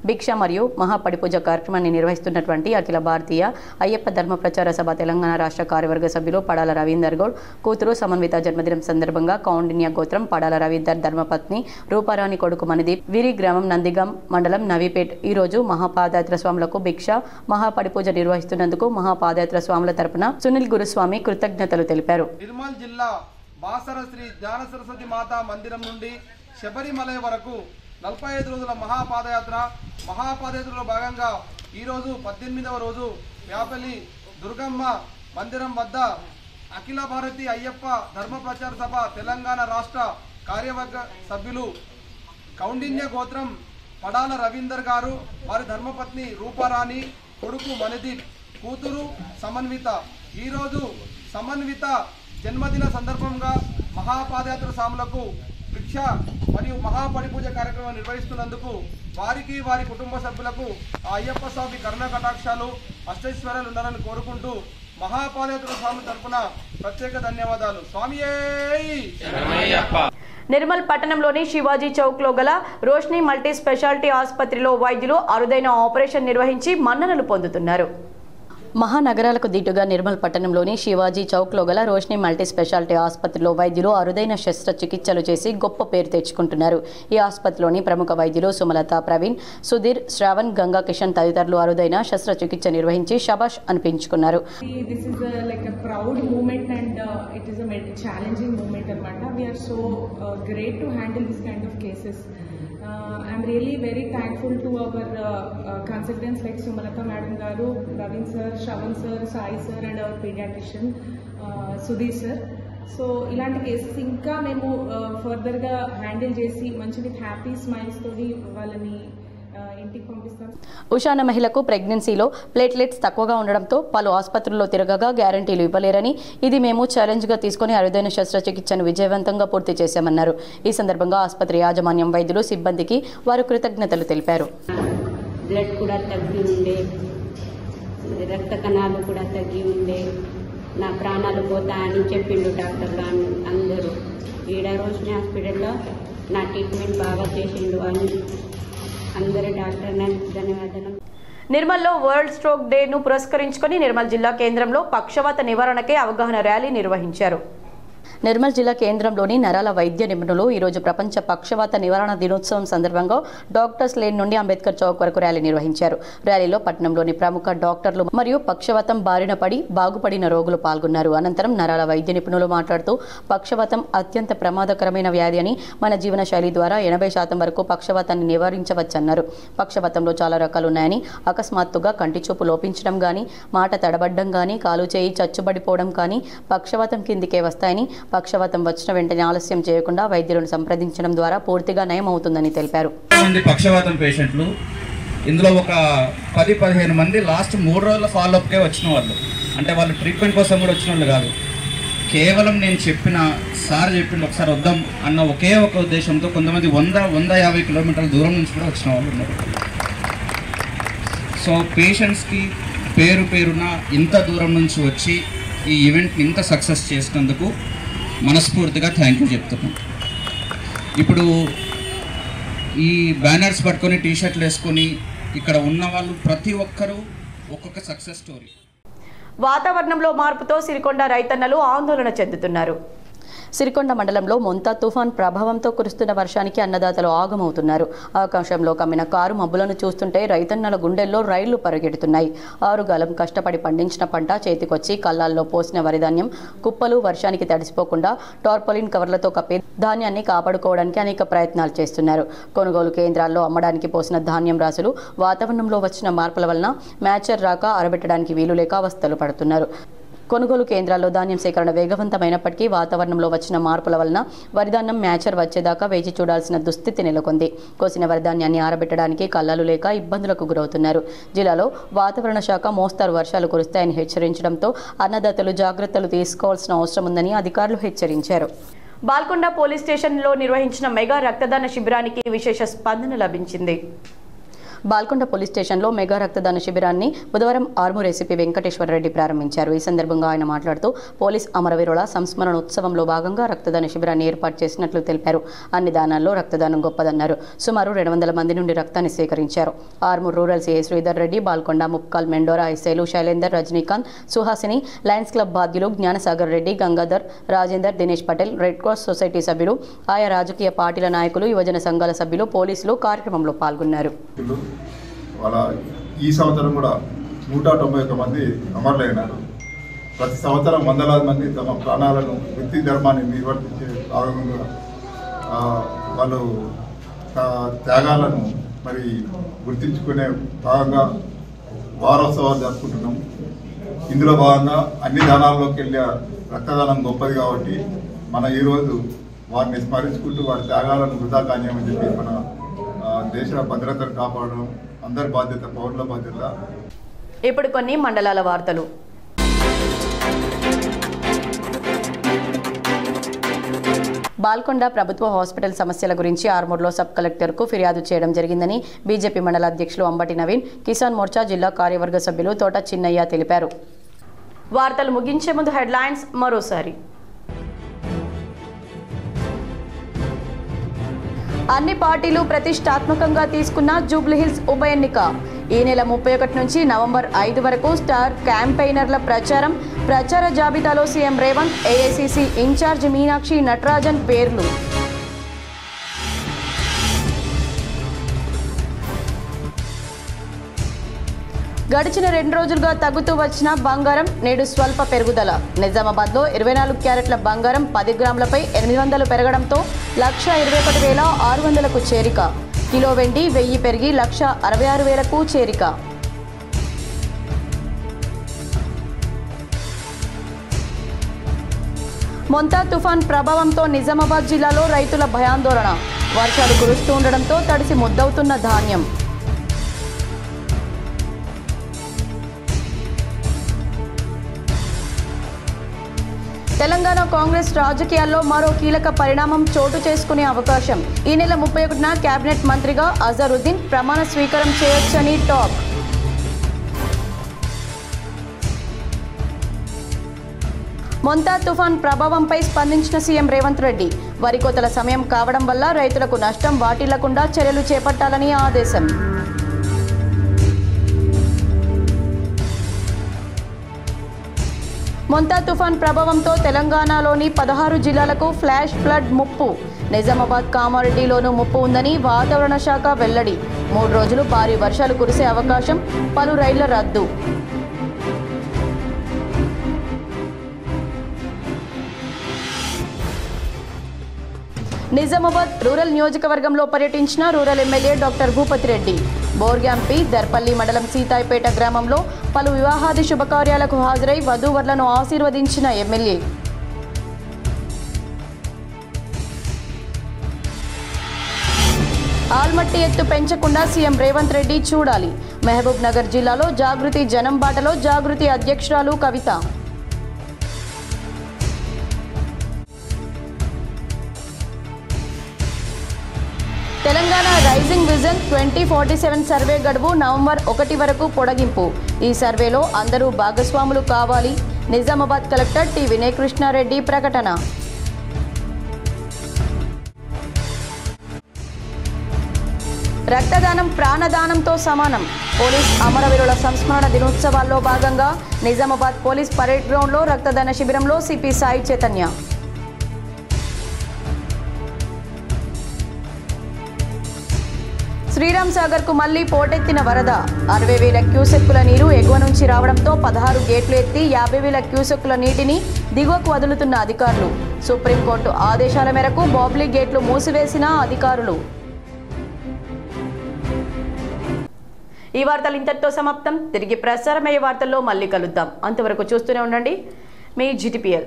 భిక్ష మరియు మహాపడి పూజ కార్యక్రమాన్ని నిర్వహిస్తున్నటువంటి అఖిల భారతీయ అయ్యప్ప ధర్మ ప్రచార సభ తెలంగాణ రాష్ట్ర కార్యవర్గ సభ్యులు పడాల రవీందర్ గౌడ్ కూతురు సమన్విత జన్మదినం సందర్భంగా కౌండిన్య గోత్రం పడాల రవీందర్ ధర్మపత్ని రూపారాణి కొడుకు మణిదీప్ వీరి గ్రామం నందిగం మండలం నవీపేట్ ఈరోజు మహాపాదయాత్ర స్వాములకు భిక్ష మహాపడి పూజ నిర్వహిస్తున్నందుకు మహాపాదయాత్ర స్వాముల తరపున సునీల్ గురుస్వామి కృతజ్ఞతలు తెలిపారు. నిర్మల్ జిల్లా బాసర శ్రీ జ్ఞాన సరస్వతి మాతా మందిరం నుండి శబరిమల వరకు 45 రోజుల మహాపాదయాత్రలో భాగంగా ఈరోజు 18వ రోజు వ్యాపల్లి దుర్గమ్మ మందిరం వద్ద అఖిల భారతీయ అయ్యప్ప ధర్మ ప్రచార సభ తెలంగాణ రాష్ట్ర కార్యవర్గ సభ్యులు కౌండిన్య గోత్రం పడాల రవీందర్ గారు వారి ధర్మపత్ని రూపారాణి కొడుకు మణిదీప్ కూతురు సమన్విత ఈరోజు సమన్విత జన్మదిన సందర్భంగా మహాపాదయాత్ర స్వాములకు భిక్ష మరియు మహాపడి పూజ కార్యక్రమం నిర్వహిస్తున్నందుకు వారికి వారి కుటుంబ సభ్యులకు ఆ అయ్యప్ప స్వామి కరుణ కటాక్షాలు అష్టైశ్వర్యాలు ఉండాలని కోరుకుంటూ మహాపాదయాత్ర స్వామి తరపున ప్రత్యేక ధన్యవాదాలు. స్వామియే నిర్మల్ పట్టణంలోని శివాజీ చౌక్ లో గల రోష్ని మల్టీ స్పెషాలిటీ ఆసుపత్రిలో వైద్యులు అరుదైన ఆపరేషన్ నిర్వహించి మన్ననలు పొందుతున్నారు. మహానగరాలకు దీటుగా నిర్మల్ పట్టణంలోని శివాజీ చౌక్లో గల రోష్ని మల్టీ స్పెషాలిటీ ఆసుపత్రిలో వైద్యులు అరుదైన శస్త్రచికిత్సలు చేసి గొప్ప పేరు తెచ్చుకుంటున్నారు. ఈ ఆసుపత్రిలోని ప్రముఖ వైద్యులు సుమలత, ప్రవీణ్, సుధీర్, శ్రావణ్, గంగా కిషన్ తదితరులు అరుదైన శస్త్రచికిత్స నిర్వహించి షబాష్ అనిపించుకున్నారు. I'm really very thankful to our consultants like Sumalata Madam Garu, Ravin Sir, Shravan Sir, Sai Sir and our pediatrician Sudhir Sir. So ఇలాంటి కేసెస్ ఇంకా మేము ఫర్దర్గా హ్యాండిల్ చేసి మంచి విత్ హ్యాపీ స్మైల్స్ తోటి వాళ్ళని ఇంటికి పంపిస్తాం. ఉషాన మహిళకు ప్రెగ్నెన్సీలో ప్లేట్లెట్స్ తక్కువగా ఉండడంతో పలు ఆసుపత్రుల్లో తిరగగా గ్యారంటీలు ఇవ్వలేరని ఇది మేము ఛాలెంజ్గా తీసుకుని అరుదైన శస్త్రచికిత్సను విజయవంతంగా పూర్తి చేశామన్నారు. ఈ సందర్భంగా ఆసుపత్రి యాజమాన్యం, వైద్యులు, సిబ్బందికి వారు కృతజ్ఞతలు తెలిపారు. బ్లడ్ కూడా తగ్గి ఉండే, రక్త కణాలు కూడా తగ్గి ఉండే, నా ప్రాణాలు పోతాయని చెప్పిండు డాక్టర్లు అందరూ. ఈడ రోష్ని హాస్పిటల్లో నా ట్రీట్మెంట్ బాగా చేసిండు అని అందరి డాక్టర్లకు ధన్యవాదాలు. నిర్మల్లో వరల్డ్ స్ట్రోక్ డేను పురస్కరించుకొని నిర్మల్ జిల్లా కేంద్రంలో పక్షవాత నివారణకై అవగాహన ర్యాలీ నిర్వహించారు. నిర్మల్ జిల్లా కేంద్రంలోని నరాల వైద్య నిపుణులు ఈరోజు ప్రపంచ పక్షవాత నివారణ దినోత్సవం సందర్భంగా డాక్టర్స్ లేన్ నుండి అంబేద్కర్ చౌక్ వరకు ర్యాలీ నిర్వహించారు. ర్యాలీలో పట్టణంలోని ప్రముఖ డాక్టర్లు మరియు పక్షవాతం బారిన పడి బాగుపడిన రోగులు పాల్గొన్నారు. అనంతరం నరాల వైద్య నిపుణులు మాట్లాడుతూ పక్షవాతం అత్యంత ప్రమాదకరమైన వ్యాధి అని, మన జీవన శైలి ద్వారా 80% వరకు పక్షవాతాన్ని నివారించవచ్చన్నారు. పక్షవాతంలో చాలా రకాలు ఉన్నాయని, అకస్మాత్తుగా కంటి చూపు లోపించడం కానీ, మాట తడబడ్డం కానీ, కాలు చేయి చచ్చుబడిపోవడం కానీ పక్షవాతం కిందికే వస్తాయని, పక్షవాతం వచ్చిన వెంటనే ఆలస్యం చేయకుండా వైద్యులను సంప్రదించడం ద్వారా పూర్తిగా నయం అవుతుందని తెలిపారు. పక్షవాతం పేషెంట్లు ఇందులో ఒక 10-15 మంది లాస్ట్ 3 రోజుల ఫాలోఅప్కే వచ్చిన వాళ్ళు, అంటే వాళ్ళు ట్రీట్మెంట్ కోసం కూడా వచ్చిన వాళ్ళు కాదు. కేవలం నేను సార్ చెప్పిండు ఒకసారి వద్దాం అన్న ఒకే ఒక ఉద్దేశంతో కొంతమంది 100-150 కిలోమీటర్ల దూరం నుంచి కూడా వచ్చిన వాళ్ళు ఉన్నారు. సో పేషెంట్స్కి పేరున ఇంత దూరం నుంచి వచ్చి ఈ ఈవెంట్ని ఇంత సక్సెస్ చేసినందుకు మనస్ఫూర్తిగా థ్యాంక్ యూ చెప్తున్నాం. ఇప్పుడు ఈ బ్యానర్స్ పట్టుకొని టీషర్ట్లు వేసుకొని ఇక్కడ ఉన్న వాళ్ళు ప్రతి ఒక్కరూ ఒక్కొక్క సక్సెస్ స్టోరీ. వాతావరణంలో మార్పుతో సిరికొండ రైతన్నలు ఆందోళన చెందుతున్నారు. సిరికొండ మండలంలో మొంతా తుఫాన్ ప్రభావంతో కురుస్తున్న వర్షానికి అన్నదాతలు ఆగమవుతున్నారు. ఆకాశంలో కమ్మిన కారు మబ్బులను చూస్తుంటే రైతన్నల గుండెల్లో రైళ్లు పరిగెడుతున్నాయి. ఆరుగాలం కష్టపడి పండించిన పంట చేతికొచ్చి కళ్ళాల్లో పోసిన వరిధాన్యం కుప్పలు వర్షానికి తడిసిపోకుండా టార్పాలిన్ కవర్లతో కప్పి ధాన్యాన్ని కాపాడుకోవడానికి అనేక ప్రయత్నాలు చేస్తున్నారు. కొనుగోలు కేంద్రాల్లో అమ్మడానికి పోసిన ధాన్యం రాసులు వాతావరణంలో వచ్చిన మార్పుల వలన మ్యాచర్ రాక ఆరబెట్టడానికి వీలు లేక అవస్థలు పడుతున్నారు. కొనుగోలు కేంద్రాల్లో ధాన్యం సేకరణ వేగవంతమైనప్పటికీ వాతావరణంలో వచ్చిన మార్పుల వలన వరిధాన్యం మ్యాచర్ వచ్చేదాకా వేచి చూడాల్సిన దుస్థితి నెలకొంది. కోసిన వరిధాన్యాన్ని ఆరబెట్టడానికి కళ్ళాలు లేక ఇబ్బందులకు గురవుతున్నారు. జిల్లాలో వాతావరణ శాఖ మోస్తారు వర్షాలు కురుస్తాయని హెచ్చరించడంతో అన్నదాతలు జాగ్రత్తలు తీసుకోవాల్సిన అవసరం ఉందని అధికారులు హెచ్చరించారు. బాల్కొండ పోలీస్ స్టేషన్లో నిర్వహించిన మెగా రక్తదాన శిబిరానికి విశేష స్పందన లభించింది. బాల్కొండ పోలీస్ స్టేషన్లో మెగా రక్తదాన శిబిరాన్ని బుధవారం ఆర్మూర్ ఏసీపీ వెంకటేశ్వరరెడ్డి ప్రారంభించారు. ఈ సందర్భంగా ఆయన మాట్లాడుతూ పోలీస్ అమరవీరుల సంస్మరణ ఉత్సవంలో భాగంగా రక్తదాన శిబిరాన్ని ఏర్పాటు చేసినట్లు తెలిపారు. అన్ని దానాల్లో రక్తదానం గొప్పదన్నారు. సుమారు 200 మంది నుండి రక్తాన్ని సేకరించారు. ఆర్మూర్ రూరల్ సిఐ శ్రీధర్ రెడ్డి, బాల్కొండ, ముప్కాల్, మెండోరా ఎస్ఐలు శైలేందర్, రజనీకాంత్, సుహాసిని, లయన్స్ క్లబ్ బాధ్యులు Gyan Sagar Reddy, Gangadhar, Rajender, Dinesh Patel, red cross society సభ్యులు, ఆయా రాజకీయ పార్టీల నాయకులు, యువజన సంఘాల సభ్యులు, పోలీసులు కార్యక్రమంలో పాల్గొన్నారు. వాళ్ళ ఈ సంవత్సరం కూడా 191 మంది అమరులైనారు. ప్రతి సంవత్సరం వందలాది మంది తమ ప్రాణాలను వృత్తి ధర్మాన్ని నిర్వర్తించే భాగంగా వాళ్ళు త్యాగాలను మరి గుర్తించుకునే భాగంగా వారోత్సవాలు జరుపుకుంటున్నాం. ఇందులో భాగంగా అన్ని దానాల్లోకి వెళ్ళే రక్తదానం గొప్పది కాబట్టి మన ఈరోజు వారిని స్మరించుకుంటూ వారి త్యాగాలను వృధా కానియమని చెప్పి మన దేశ భద్రతను కాపాడడం అందరి బాధ్యత, పౌరుల బాధ్యత. ఇప్పుడు కొన్ని మండలాల వార్తలు. బాల్కొండ ప్రభుత్వ హాస్పిటల్ సమస్యల గురించి ఆర్మూర్లో సబ్ కలెక్టర్కు ఫిర్యాదు చేయడం జరిగిందని బీజేపీ మండల అధ్యక్షులు అంబటి నవీన్, కిసాన్ మోర్చా జిల్లా కార్యవర్గ సభ్యులు తోట చిన్నయ్య తెలిపారు. వార్తలు ముగించే ముందు హెడ్లైన్స్ మరోసారి. అన్ని పార్టీలు ప్రతిష్టాత్మకంగా తీసుకున్న జూబ్లీహిల్స్ ఉప ఎన్నిక ఈ నెల 31 నుంచి నవంబర్ 5 వరకు స్టార్ క్యాంపెయినర్ల ప్రచార జాబితాలో CM Revanth, AICC in charge Meenakshi Natarajan పేర్లు. గడిచిన 2 రోజులుగా తగ్గుతూ వచ్చిన బంగారం నేడు స్వల్ప పెరుగుదల. నిజామాబాద్లో 24 క్యారెట్ల బంగారం 10 గ్రాములపై 800 పెరగడంతో 1,21,600కు చేరిక. కిలో వెండి 1000 పెరిగి 1,66,000కు చేరిక. మొంతా తుఫాన్ ప్రభావంతో నిజామాబాద్ జిల్లాలో రైతుల భయాందోళన. వర్షాలు కురుస్తూ ఉండడంతో తడిసి ముద్దవుతున్న ధాన్యం. తెలంగాణ కాంగ్రెస్ రాజకీయాల్లో మరో కీలక పరిణామం చోటు చేసుకునే అవకాశం. ఈ నెల 31న కేబినెట్ మంత్రిగా అజరుద్దీన్ ప్రమాణ స్వీకారం చేయొచ్చని టాక్. మొంతా తుఫాన్ ప్రభావంపై స్పందించిన సీఎం రేవంత్ రెడ్డి వరి కోతల సమయం కావడం వల్ల రైతులకు నష్టం వాటిల్లకుండా చర్యలు చేపట్టాలని ఆదేశం. మొంతా తుఫాన్ ప్రభావంతో తెలంగాణలోని 16 జిల్లాలకు ఫ్లాష్ ఫ్లడ్ ముప్పు. నిజామాబాద్, కామారెడ్డిలోనూ ముప్పు ఉందని వాతావరణ శాఖ వెల్లడి. 3 రోజులు భారీ వర్షాలు కురిసే అవకాశం, పలు రైళ్ల రద్దు. నిజామాబాద్ రూరల్ నియోజకవర్గంలో పర్యటించిన rural MLA doctor Bhupathi Reddy. బోర్గ్యాంపి, దర్పల్లి మండలం సీతాయిపేట గ్రామంలో పలు వివాహాది శుభకార్యాలకు హాజరై వధూవరులను ఆశీర్వదించిన ఎమ్మెల్యే. ఆల్మట్టి ఎత్తు పెంచకుండా సీఎం రేవంత్ రెడ్డి చూడాలి. మహబూబ్ నగర్ జిల్లాలో జాగృతి జనం బాటలో జాగృతి అధ్యక్షురాలు కవిత. తెలంగాణ రైజింగ్ విజన్ 2047 సర్వే గడువు నవంబర్ 1 వరకు పొడిగింపు. ఈ సర్వేలో అందరూ భాగస్వాములు కావాలి. నిజామాబాద్ కలెక్టర్ టి వినయ్ కృష్ణారెడ్డి ప్రకటన. రక్తదానం ప్రాణదానంతో సమానం. పోలీస్ అమరవీరుల సంస్మరణ దినోత్సవాల్లో భాగంగా నిజామాబాద్ పోలీస్ పరేడ్ గ్రౌండ్లో రక్తదాన శిబిరంలో సిపి సాయి చైతన్య. శ్రీరామ్ సాగర్ కు మళ్లీ పోటెత్తిన వరద. 60,000 క్యూసెక్కుల నీరు ఎగువ నుంచి రావడంతో 16 గేట్లు ఎత్తి 50,000 క్యూసెక్కుల నీటిని దిగువకు వదులుతున్న అధికారులు. సుప్రీంకోర్టు ఆదేశాల మేరకు బాబ్లీ గేట్లు మూసివేసిన అధికారులు. ఈ వార్తలు ఇంతటితో సమాప్తం. తిరిగి ప్రసారమయ్యే వార్తల్లో మళ్ళీ కలుద్దాం. అంతవరకు చూస్తూనే ఉండండి మీ GTPL.